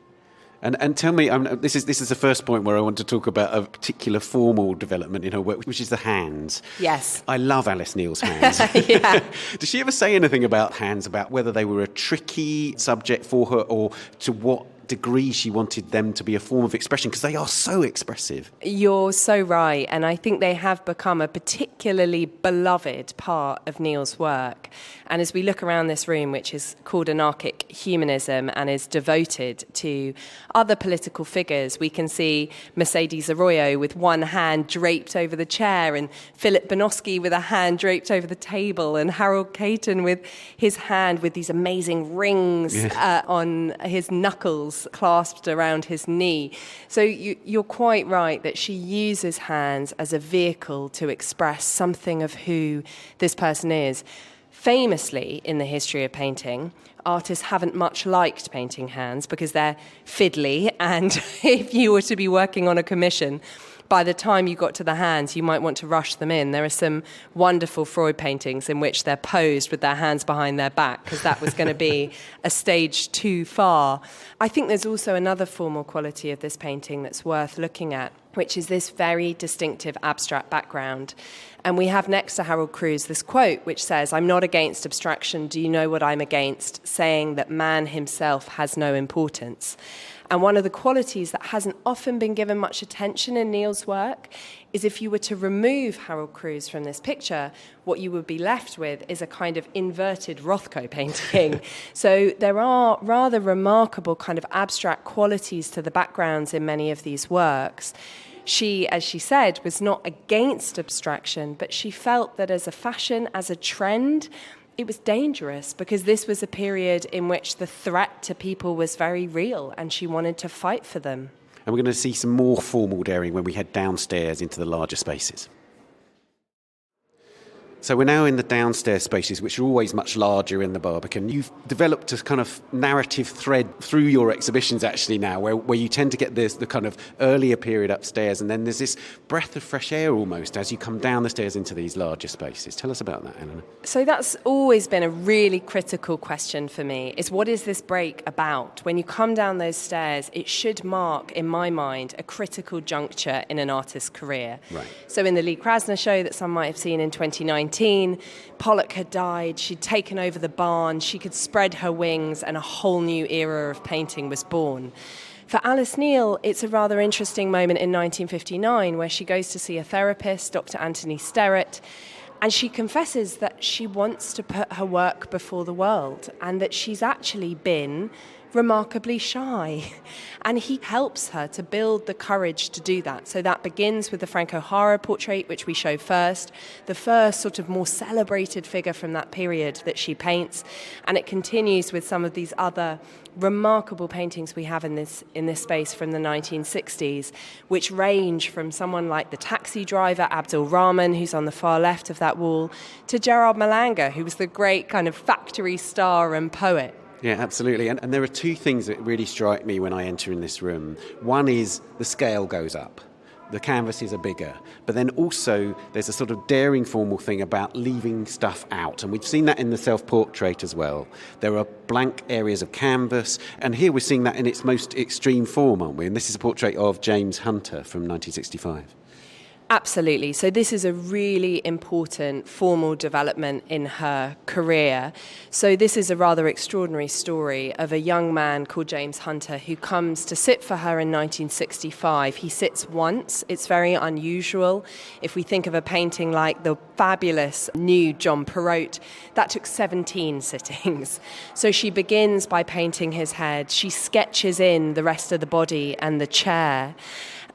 Speaker 1: And tell me, this is the first point where I want to talk about a particular formal development in her work, which is the hands.
Speaker 2: Yes.
Speaker 1: I love Alice Neel's hands.
Speaker 2: Yeah.
Speaker 1: Does she ever say anything about hands, about whether they were a tricky subject for her, or to what degree she wanted them to be a form of expression, because they are so expressive?
Speaker 2: You're so right, and I think they have become a particularly beloved part of Neel's work. And as we look around this room, which is called Anarchic Humanism and is devoted to other political figures, we can see Mercedes Arroyo with one hand draped over the chair, and Philip Benoski with a hand draped over the table, and Harold Caton with his hand with these amazing rings on his knuckles clasped around his knee. So you're quite right that she uses hands as a vehicle to express something of who this person is. Famously, in the history of painting, artists haven't much liked painting hands because they're fiddly, and if you were to be working on a commission, by the time you got to the hands, you might want to rush them in. There are some wonderful Freud paintings in which they're posed with their hands behind their back, because that was going to be a stage too far. I think there's also another formal quality of this painting that's worth looking at, which is this very distinctive abstract background. And we have next to Harold Crews this quote which says, "I'm not against abstraction. Do you know what I'm against? Saying that man himself has no importance." And one of the qualities that hasn't often been given much attention in Neel's work is if you were to remove Harold Crews from this picture, what you would be left with is a kind of inverted Rothko painting. So there are rather remarkable kind of abstract qualities to the backgrounds in many of these works. She, as she said, was not against abstraction, but she felt that as a fashion, as a trend, it was dangerous, because this was a period in which the threat to people was very real, and she wanted to fight for them.
Speaker 1: And we're going to see some more formal daring when we head downstairs into the larger spaces. So we're now in the downstairs spaces, which are always much larger in the Barbican. You've developed a kind of narrative thread through your exhibitions actually now, where you tend to get the kind of earlier period upstairs, and then there's this breath of fresh air almost as you come down the stairs into these larger spaces. Tell us about that, Eleanor.
Speaker 2: So that's always been a really critical question for me, is what is this break about? When you come down those stairs, it should mark, in my mind, a critical juncture in an artist's career.
Speaker 1: Right.
Speaker 2: So in the Lee Krasner show that some might have seen in 2019, Pollock had died, she'd taken over the barn, she could spread her wings, and a whole new era of painting was born. For Alice Neel, it's a rather interesting moment in 1959 where she goes to see a therapist, Dr. Anthony Sterrett, And she confesses that she wants to put her work before the world and that she's actually been remarkably shy. And he helps her to build the courage to do that. So that begins with the Frank O'Hara portrait, which we show first, the first sort of more celebrated figure from that period that she paints. And it continues with some of these other remarkable paintings we have in this space from the 1960s, which range from someone like the taxi driver Abdul Rahman, who's on the far left of that wall, to Gerard Malanga, who was the great kind of factory star and poet.
Speaker 1: Yeah, absolutely. And there are two things that really strike me when I enter in this room. One is the scale goes up. The canvases are bigger. But then also there's a sort of daring formal thing about leaving stuff out. And we've seen that in the self-portrait as well. There are blank areas of canvas. And here we're seeing that in its most extreme form, aren't we? And this is a portrait of James Hunter from 1965.
Speaker 2: Absolutely. So this is a really important formal development in her career. So this is a rather extraordinary story of a young man called James Hunter who comes to sit for her in 1965. He sits once. It's very unusual. If we think of a painting like the fabulous new John Perrault, that took 17 sittings. So she begins by painting his head. She sketches in the rest of the body and the chair.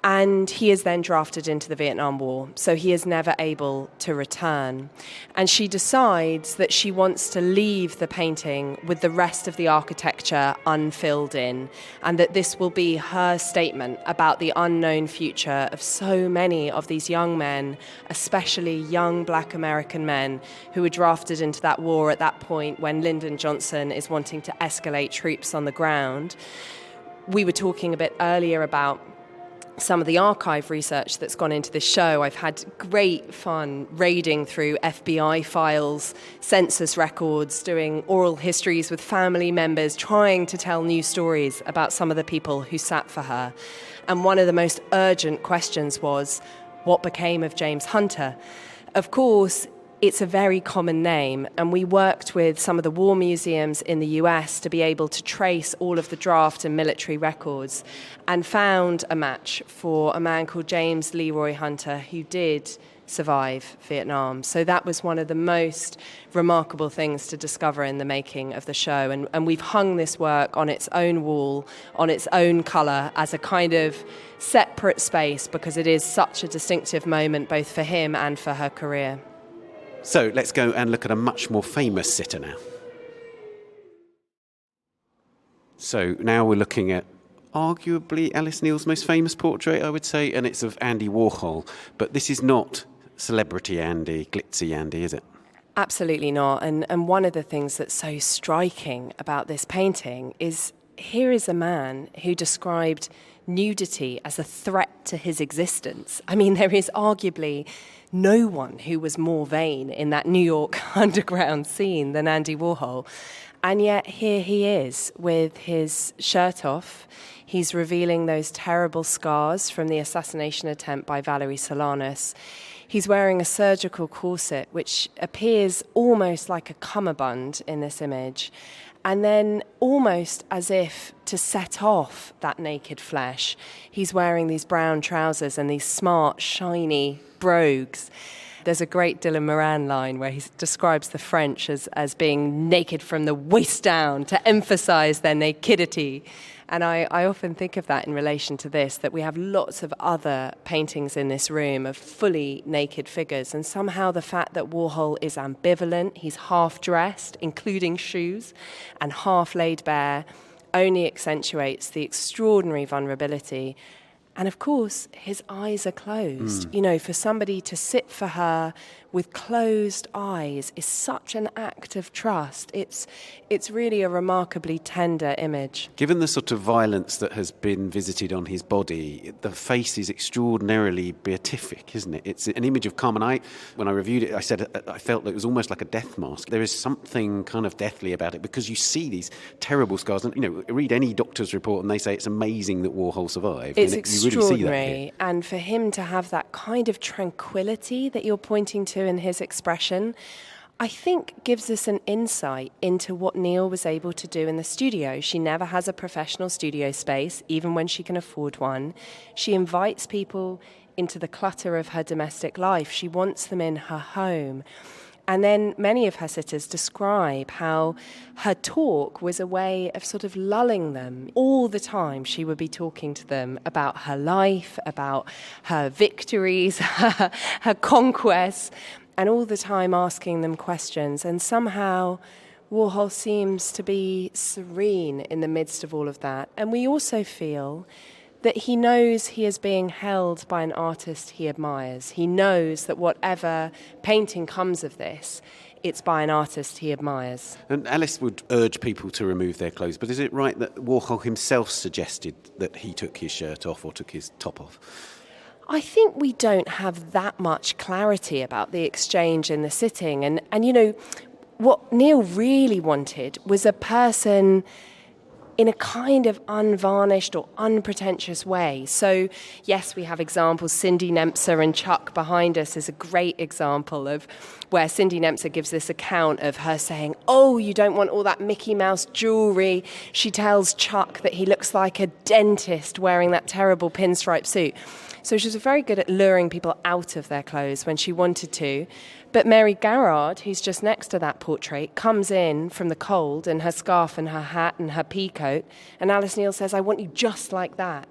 Speaker 2: And he is then drafted into the Vietnam War, so he is never able to return. And she decides that she wants to leave the painting with the rest of the architecture unfilled in, and that this will be her statement about the unknown future of so many of these young men, especially young Black American men who were drafted into that war at that point when Lyndon Johnson is wanting to escalate troops on the ground. We were talking a bit earlier about some of the archive research that's gone into this show. I've had great fun raiding through FBI files, census records, doing oral histories with family members, trying to tell new stories about some of the people who sat for her. And one of the most urgent questions was, what became of James Hunter? Of course, it's a very common name, and we worked with some of the war museums in the US to be able to trace all of the draft and military records and found a match for a man called James Leroy Hunter who did survive Vietnam. So that was one of the most remarkable things to discover in the making of the show. And we've hung this work on its own wall, on its own colour, as a kind of separate space because it is such a distinctive moment both for him and for her career.
Speaker 1: So let's go and look at a much more famous sitter now. So now we're looking at arguably Alice Neel's most famous portrait, I would say, and it's of Andy Warhol. But this is not celebrity Andy, glitzy Andy, is it?
Speaker 2: Absolutely not. And one of the things that's so striking about this painting is here is a man who described nudity as a threat to his existence. I mean, there is arguably no one who was more vain in that New York underground scene than Andy Warhol. And yet here he is with his shirt off. He's revealing those terrible scars from the assassination attempt by Valerie Solanas. He's wearing a surgical corset, which appears almost like a cummerbund in this image. And then almost as if to set off that naked flesh, he's wearing these brown trousers and these smart, shiny brogues. There's a great Dylan Moran line where he describes the French as being naked from the waist down to emphasize their nakedity. And I often think of that in relation to this, that we have lots of other paintings in this room of fully naked figures. And somehow the fact that Warhol is ambivalent, he's half dressed, including shoes, and half laid bare, only accentuates the extraordinary vulnerability. And of course, his eyes are closed. You know, for somebody to sit for her with closed eyes is such an act of trust. It's really a remarkably tender image.
Speaker 1: Given the sort of violence that has been visited on his body, the face is extraordinarily beatific, isn't it? It's an image of calm. And when I reviewed it, I said I felt that it was almost like a death mask. There is something kind of deathly about it because you see these terrible scars. And, you know, read any doctor's report and they say it's amazing that Warhol survived.
Speaker 2: It's
Speaker 1: extraordinary. You really see that here.
Speaker 2: And for him to have that kind of tranquility that you're pointing to in his expression, I think gives us an insight into what Neel was able to do in the studio. She never has a professional studio space, even when she can afford one. She invites people into the clutter of her domestic life. She wants them in her home. And then many of her sitters describe how her talk was a way of sort of lulling them. All the time she would be talking to them about her life, about her victories, her conquests, and all the time asking them questions. And somehow Warhol seems to be serene in the midst of all of that. And we also feel that he knows he is being held by an artist he admires. He knows that whatever painting comes of this, it's by an artist he admires.
Speaker 1: And Alice would urge people to remove their clothes, but is it right that Warhol himself suggested that he took his shirt off or took his top off?
Speaker 2: I think we don't have that much clarity about the exchange in the sitting. And you know, what Neel really wanted was a person in a kind of unvarnished or unpretentious way. So, yes, we have examples. Cindy Nemtzer and Chuck behind us is a great example of where Cindy Nemtzer gives this account of her saying, "Oh, you don't want all that Mickey Mouse jewellery." She tells Chuck that he looks like a dentist wearing that terrible pinstripe suit. So she was very good at luring people out of their clothes when she wanted to. But Mary Garrard, who's just next to that portrait, comes in from the cold in her scarf and her hat and her pea coat, and Alice Neel says, "I want you just like that."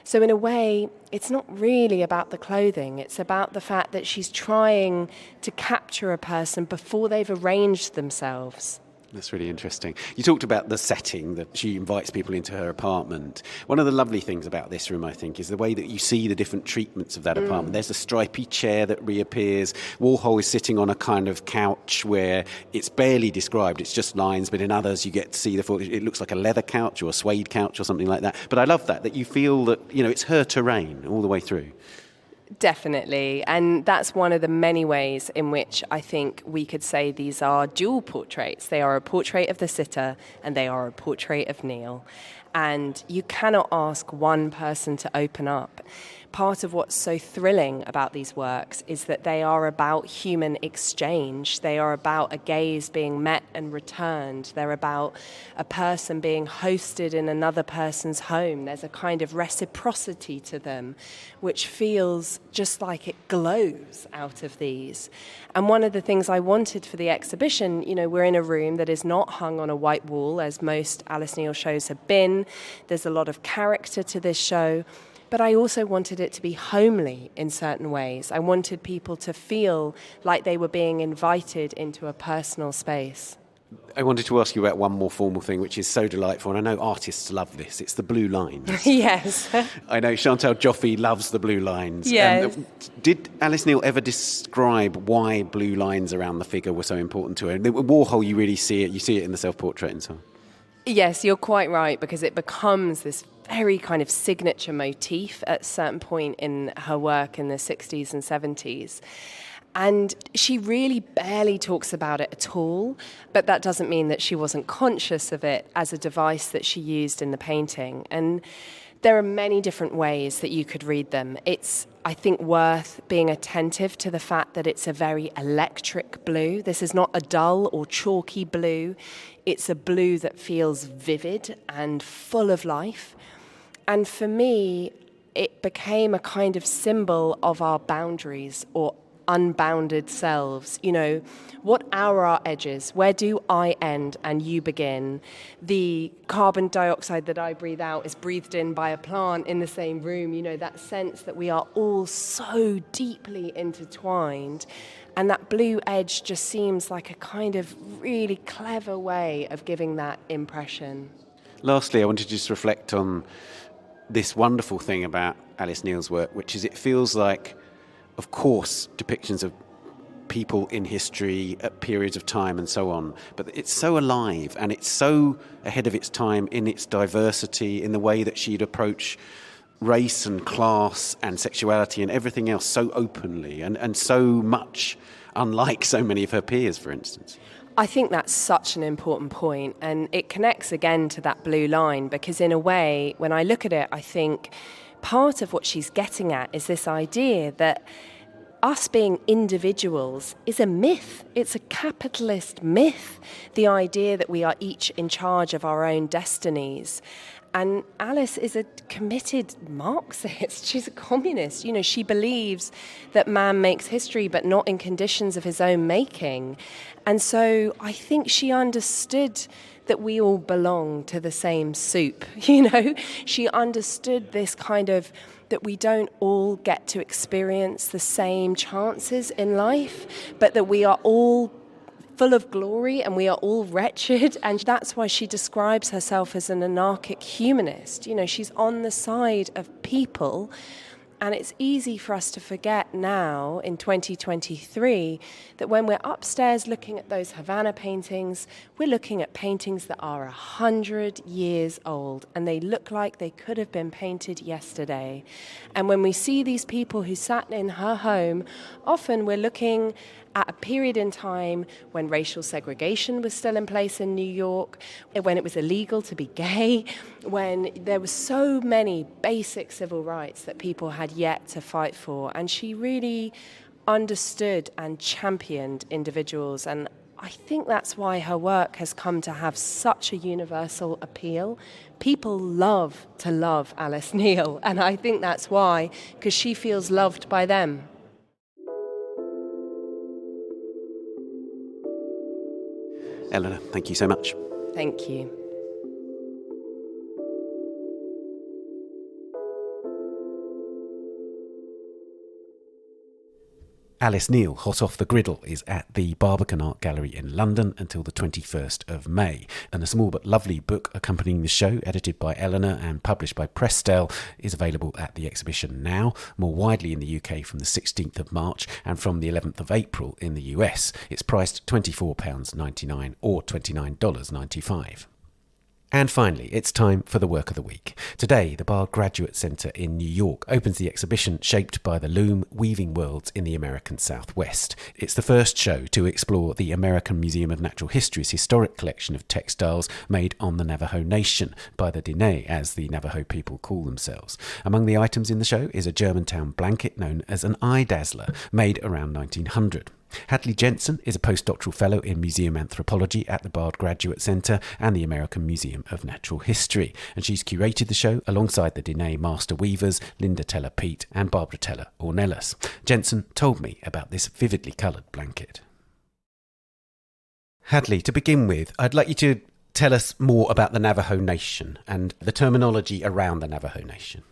Speaker 2: So in a way, it's not really about the clothing. It's about the fact that she's trying to capture a person before they've arranged themselves.
Speaker 1: That's really interesting. You talked about the setting, that she invites people into her apartment. One of the lovely things about this room, I think, is the way that you see the different treatments of that apartment. There's a stripy chair that reappears. Warhol is sitting on a kind of couch where it's barely described, it's just lines, but in others you get to see it looks like a leather couch or a suede couch or something like that. But I love that you feel that, you know, it's her terrain all the way through.
Speaker 2: Definitely, and that's one of the many ways in which I think we could say these are dual portraits. They are a portrait of the sitter and they are a portrait of Neel. And you cannot ask one person to open up. Part of what's so thrilling about these works is that they are about human exchange. They are about a gaze being met and returned. They're about a person being hosted in another person's home. There's a kind of reciprocity to them, which feels just like it glows out of these. And one of the things I wanted for the exhibition, you know, we're in a room that is not hung on a white wall, as most Alice Neel shows have been. There's a lot of character to this show. But I also wanted it to be homely in certain ways. I wanted people to feel like they were being invited into a personal space.
Speaker 1: I wanted to ask you about one more formal thing, which is so delightful, and I know artists love this. It's the blue lines.
Speaker 2: Yes.
Speaker 1: I know Chantal Joffe loves the blue lines.
Speaker 2: Yes.
Speaker 1: Did Alice Neel ever describe why blue lines around the figure were so important to her? And Warhol, you really see it. You see it in the self-portrait and so on.
Speaker 2: Yes, you're quite right, because it becomes this very kind of signature motif at a certain point in her work in the 60s and 70s. And she really barely talks about it at all, but that doesn't mean that she wasn't conscious of it as a device that she used in the painting. And there are many different ways that you could read them. It's, I think, worth being attentive to the fact that it's a very electric blue. This is not a dull or chalky blue. It's a blue that feels vivid and full of life. And for me, it became a kind of symbol of our boundaries or unbounded selves. You know, what are our edges? Where do I end and you begin? The carbon dioxide that I breathe out is breathed in by a plant in the same room. You know, that sense that we are all so deeply intertwined. And that blue edge just seems like a kind of really clever way of giving that impression.
Speaker 1: Lastly, I wanted to just reflect on this wonderful thing about Alice Neel's work, which is it feels like, of course, depictions of people in history at periods of time and so on, but it's so alive and it's so ahead of its time in its diversity, in the way that she'd approach race and class and sexuality and everything else so openly and so much unlike so many of her peers, for instance.
Speaker 2: I think that's such an important point, and it connects again to that blue line, because in a way, when I look at it, I think part of what she's getting at is this idea that us being individuals is a myth. It's a capitalist myth, the idea that we are each in charge of our own destinies. And Alice is a committed Marxist. She's a communist. You know, she believes that man makes history, but not in conditions of his own making. And so I think she understood that we all belong to the same soup. You know, she understood this kind of that we don't all get to experience the same chances in life, but that we are all full of glory and we are all wretched, and that's why she describes herself as an anarchic humanist. You know, she's on the side of people, and it's easy for us to forget now in 2023 that when we're upstairs looking at those Havana paintings, we're looking at paintings that are 100 years old, and they look like they could have been painted yesterday. And when we see these people who sat in her home, often we're looking at a period in time when racial segregation was still in place in New York, when it was illegal to be gay, when there were so many basic civil rights that people had yet to fight for. And she really understood and championed individuals. And I think that's why her work has come to have such a universal appeal. People love to love Alice Neel. And I think that's why, because she feels loved by them.
Speaker 1: Eleanor, thank you so much.
Speaker 2: Thank you.
Speaker 1: Alice Neel, hot off the griddle, is at the Barbican Art Gallery in London until the 21st of May. And a small but lovely book accompanying the show, edited by Eleanor and published by Prestel, is available at the exhibition now, more widely in the UK from the 16th of March and from the 11th of April in the US. It's priced £24.99 or $29.95. And finally, it's time for the Work of the Week. Today, the Bard Graduate Centre in New York opens the exhibition shaped by the Loom, Weaving Worlds in the American Southwest. It's the first show to explore the American Museum of Natural History's historic collection of textiles made on the Navajo Nation, by the Diné, as the Navajo people call themselves. Among the items in the show is a Germantown blanket known as an eye-dazzler, made around 1900. Hadley Jensen is a postdoctoral fellow in museum anthropology at the Bard Graduate Centre and the American Museum of Natural History, and she's curated the show alongside the Diné master weavers Linda Teller-Peet and Barbara Teller-Ornelas. Jensen told me about this vividly coloured blanket. Hadley, to begin with, I'd like you to tell us more about the Navajo Nation and the terminology around the Navajo Nation.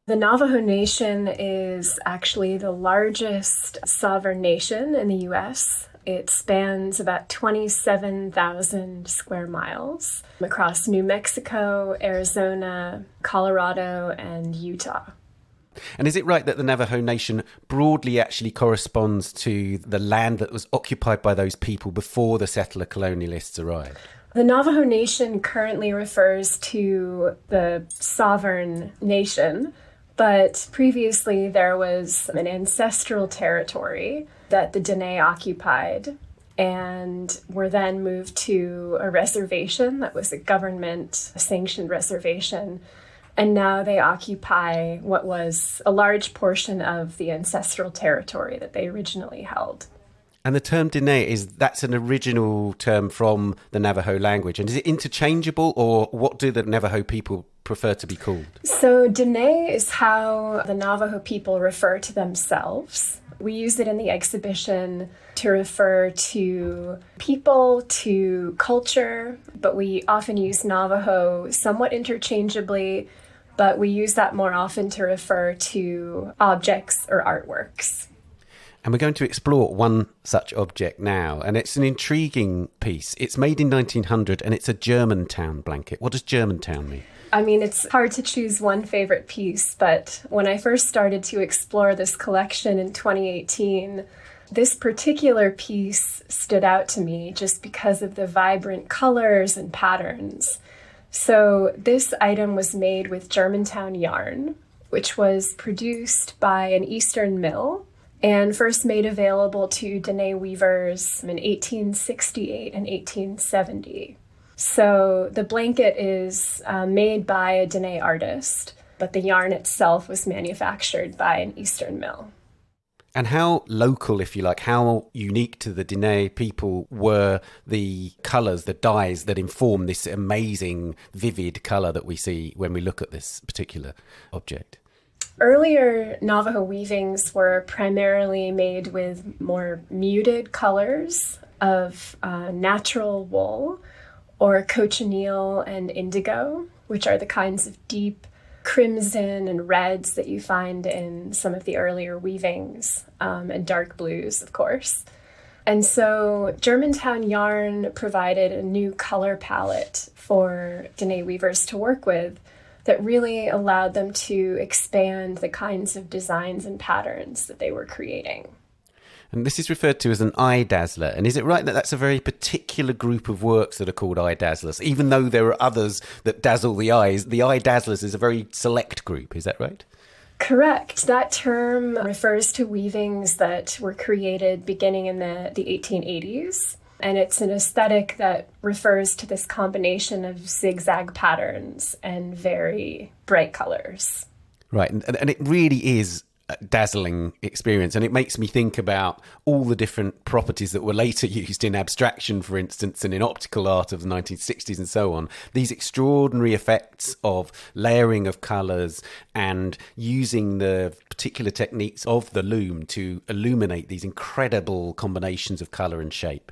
Speaker 4: The Navajo Nation is actually the largest sovereign nation in the U.S. It spans about 27,000 square miles across New Mexico, Arizona, Colorado, and Utah.
Speaker 1: And is it right that the Navajo Nation broadly actually corresponds to the land that was occupied by those people before the settler colonialists arrived?
Speaker 4: The Navajo Nation currently refers to the sovereign nation, but previously there was an ancestral territory that the Diné occupied and were then moved to a reservation that was a government-sanctioned reservation. And now they occupy what was a large portion of the ancestral territory that they originally held.
Speaker 1: And the term Diné, that's an original term from the Navajo language. And is it interchangeable, or what do the Navajo people prefer to be called?
Speaker 4: So Diné is how the Navajo people refer to themselves. We use it in the exhibition to refer to people, to culture, but we often use Navajo somewhat interchangeably, but we use that more often to refer to objects or artworks.
Speaker 1: And we're going to explore one such object now, and it's an intriguing piece. It's made in 1900, and it's a Germantown blanket. What does Germantown mean?
Speaker 4: I mean, it's hard to choose one favorite piece, but when I first started to explore this collection in 2018, this particular piece stood out to me just because of the vibrant colors and patterns. So this item was made with Germantown yarn, which was produced by an Eastern mill and first made available to Diné weavers in 1868 and 1870. So the blanket is made by a Diné artist, but the yarn itself was manufactured by an Eastern mill.
Speaker 1: And how local, if you like, how unique to the Diné people were the colours, the dyes that inform this amazing, vivid colour that we see when we look at this particular object?
Speaker 4: Earlier Navajo weavings were primarily made with more muted colors of natural wool or cochineal and indigo, which are the kinds of deep crimson and reds that you find in some of the earlier weavings, and dark blues, of course. And so Germantown yarn provided a new color palette for Diné weavers to work with that really allowed them to expand the kinds of designs and patterns that they were creating.
Speaker 1: And this is referred to as an eye-dazzler. And is it right that that's a very particular group of works that are called eye-dazzlers? Even though there are others that dazzle the eyes, the eye-dazzlers is a very select group. Is that right?
Speaker 4: Correct. That term refers to weavings that were created beginning in the 1880s. And it's an aesthetic that refers to this combination of zigzag patterns and very bright colors.
Speaker 1: Right. And it really is dazzling experience, and it makes me think about all the different properties that were later used in abstraction, for instance, and in optical art of the 1960s and so on. These extraordinary effects of layering of colours and using the particular techniques of the loom to illuminate these incredible combinations of colour and shape.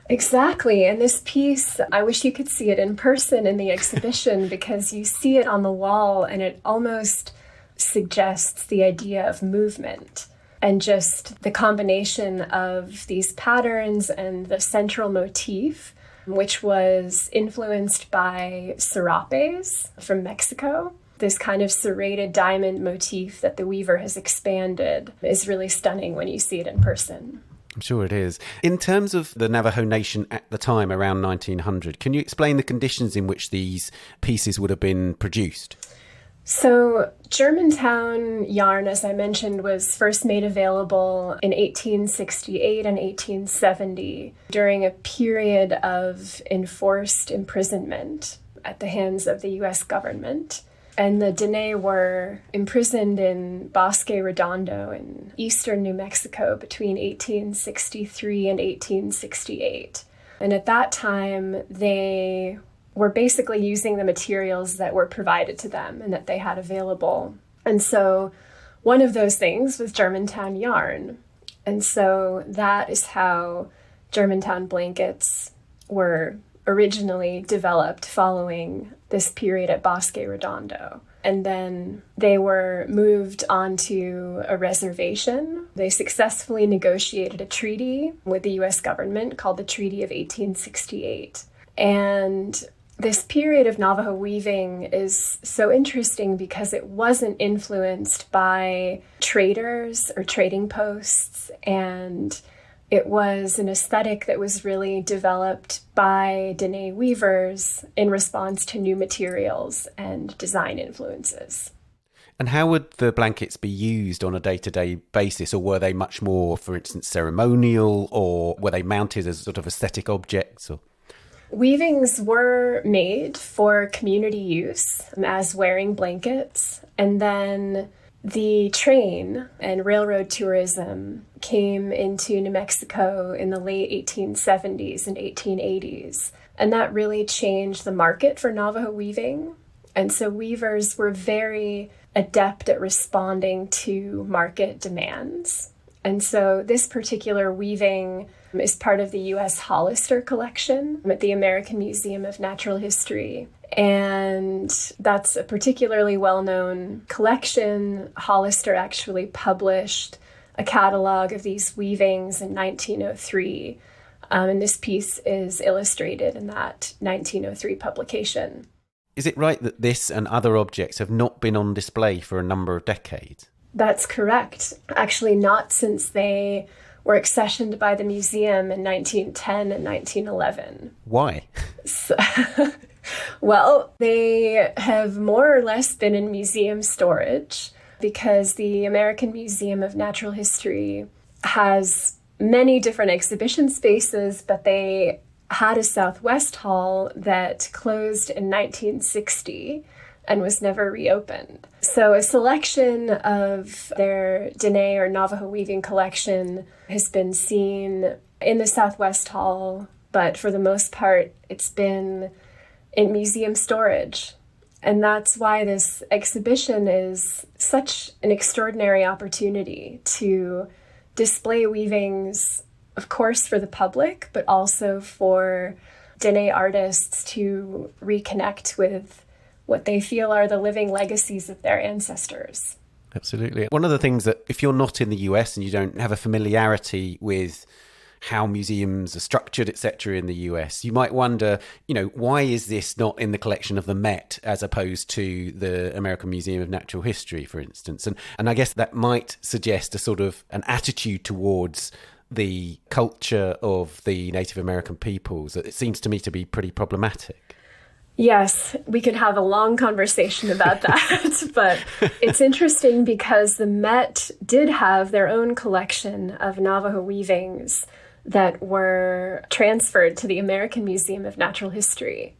Speaker 4: Exactly. And this piece, I wish you could see it in person in the exhibition, because you see it on the wall and it almost suggests the idea of movement, and just the combination of these patterns and the central motif, which was influenced by serapes from Mexico. This kind of serrated diamond motif that the weaver has expanded is really stunning when you see it in person.
Speaker 1: I'm sure it is. In terms of the Navajo Nation at the time, around 1900, can you explain the conditions in which these pieces would have been produced?
Speaker 4: So Germantown yarn, as I mentioned, was first made available in 1868 and 1870 during a period of enforced imprisonment at the hands of the U.S. government. And the Diné were imprisoned in Bosque Redondo in eastern New Mexico between 1863 and 1868. And at that time, they were basically using the materials that were provided to them and that they had available. And so one of those things was Germantown yarn. And so that is how Germantown blankets were originally developed following this period at Bosque Redondo. And then they were moved onto a reservation. They successfully negotiated a treaty with the U.S. government called the Treaty of 1868. And this period of Navajo weaving is so interesting because it wasn't influenced by traders or trading posts, and it was an aesthetic that was really developed by Diné weavers in response to new materials and design influences.
Speaker 1: And how would the blankets be used on a day-to-day basis, or were they much more, for instance, ceremonial, or were they mounted as sort of aesthetic objects? Or
Speaker 4: weavings were made for community use as wearing blankets, and then the train and railroad tourism came into New Mexico in the late 1870s and 1880s, and that really changed the market for Navajo weaving. And so weavers were very adept at responding to market demands. And so this particular weaving is part of the U.S. Hollister collection at the American Museum of Natural History. And that's a particularly well-known collection. Hollister actually published a catalog of these weavings in 1903. And this piece is illustrated in that 1903 publication.
Speaker 1: Is it right that this and other objects have not been on display for a number of decades?
Speaker 4: That's correct. Actually, not since they were accessioned by the museum in 1910 and 1911.
Speaker 1: Why?
Speaker 4: Well, they have more or less been in museum storage because the American Museum of Natural History has many different exhibition spaces, but they had a Southwest Hall that closed in 1960. and was never reopened. So a selection of their Diné or Navajo weaving collection has been seen in the Southwest Hall, but for the most part, it's been in museum storage. And that's why this exhibition is such an extraordinary opportunity to display weavings, of course, for the public, but also for Diné artists to reconnect with what they feel are the living legacies of their ancestors.
Speaker 1: Absolutely. One of the things that if you're not in the US and you don't have a familiarity with how museums are structured, etc. in the US, you might wonder, why is this not in the collection of the Met as opposed to the American Museum of Natural History, for instance? And I guess that might suggest a sort of an attitude towards the culture of the Native American peoples that it seems to me to be pretty problematic.
Speaker 4: Yes, we could have a long conversation about that, but it's interesting because the Met did have their own collection of Navajo weavings that were transferred to the American Museum of Natural History.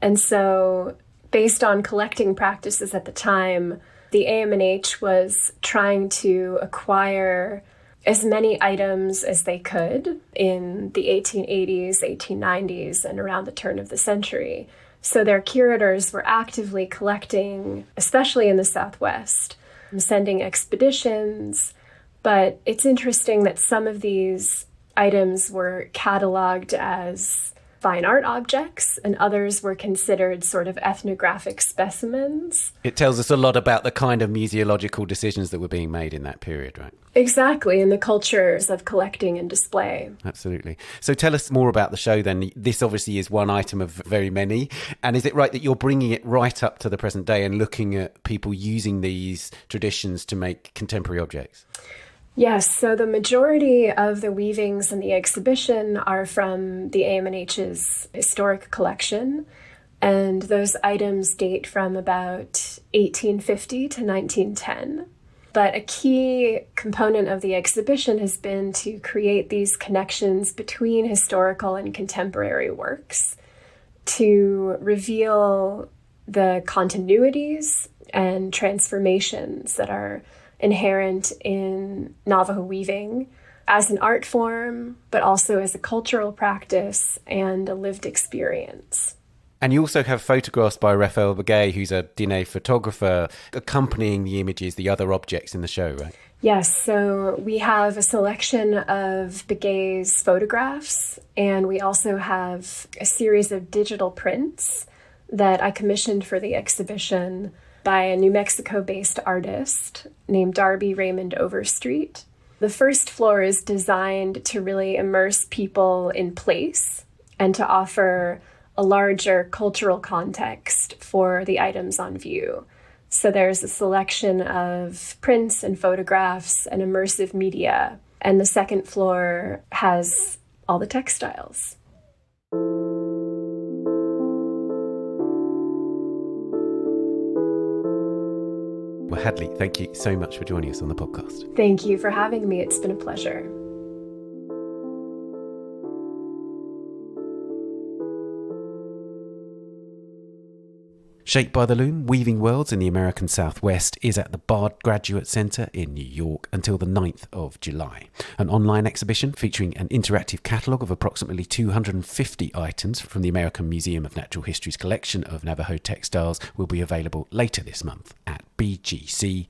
Speaker 4: And so, based on collecting practices at the time, the AMNH was trying to acquire as many items as they could in the 1880s, 1890s, and around the turn of the century. So their curators were actively collecting, especially in the Southwest, sending expeditions. But it's interesting that some of these items were cataloged as fine art objects and others were considered sort of ethnographic specimens.
Speaker 1: It tells us a lot about the kind of museological decisions that were being made in that period, right?
Speaker 4: Exactly, in the cultures of collecting and display.
Speaker 1: Absolutely. So tell us more about the show then. This obviously is one item of very many. And is it right that you're bringing it right up to the present day and looking at people using these traditions to make contemporary objects?
Speaker 4: Yes, so the majority of the weavings in the exhibition are from the AMNH's historic collection, and those items date from about 1850 to 1910. But a key component of the exhibition has been to create these connections between historical and contemporary works to reveal the continuities and transformations that are inherent in Navajo weaving as an art form, but also as a cultural practice and a lived experience.
Speaker 1: And you also have photographs by Raphael Begay, who's a Diné photographer, accompanying the images, the other objects in the show, right?
Speaker 4: Yes, so we have a selection of Begay's photographs, and we also have a series of digital prints that I commissioned for the exhibition by a New Mexico-based artist named Darby Raymond Overstreet. The first floor is designed to really immerse people in place and to offer a larger cultural context for the items on view. So there's a selection of prints and photographs and immersive media, and the second floor has all the textiles.
Speaker 1: Well, Hadley, thank you so much for joining us on the podcast.
Speaker 4: Thank you for having me. It's been a pleasure.
Speaker 1: Shaped by the Loom, Weaving Worlds in the American Southwest is at the Bard Graduate Center in New York until the 9th of July. An online exhibition featuring an interactive catalogue of approximately 250 items from the American Museum of Natural History's collection of Navajo textiles will be available later this month at bgc.bard.edu.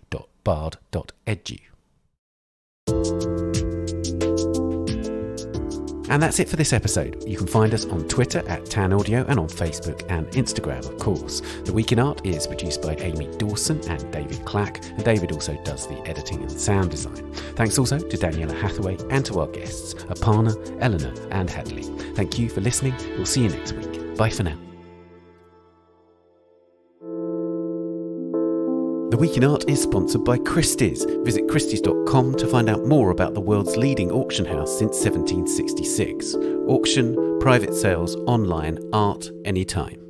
Speaker 1: And that's it for this episode. You can find us on Twitter at Tan Audio and on Facebook and Instagram, of course. The Week in Art is produced by Amy Dawson and David Clack, and David also does the editing and sound design. Thanks also to Daniela Hathaway and to our guests, Aparna, Eleanor and Hadley. Thank you for listening. We'll see you next week. Bye for now. The Week in Art is sponsored by Christie's. Visit christies.com to find out more about the world's leading auction house since 1766. Auction, private sales, online, art, anytime.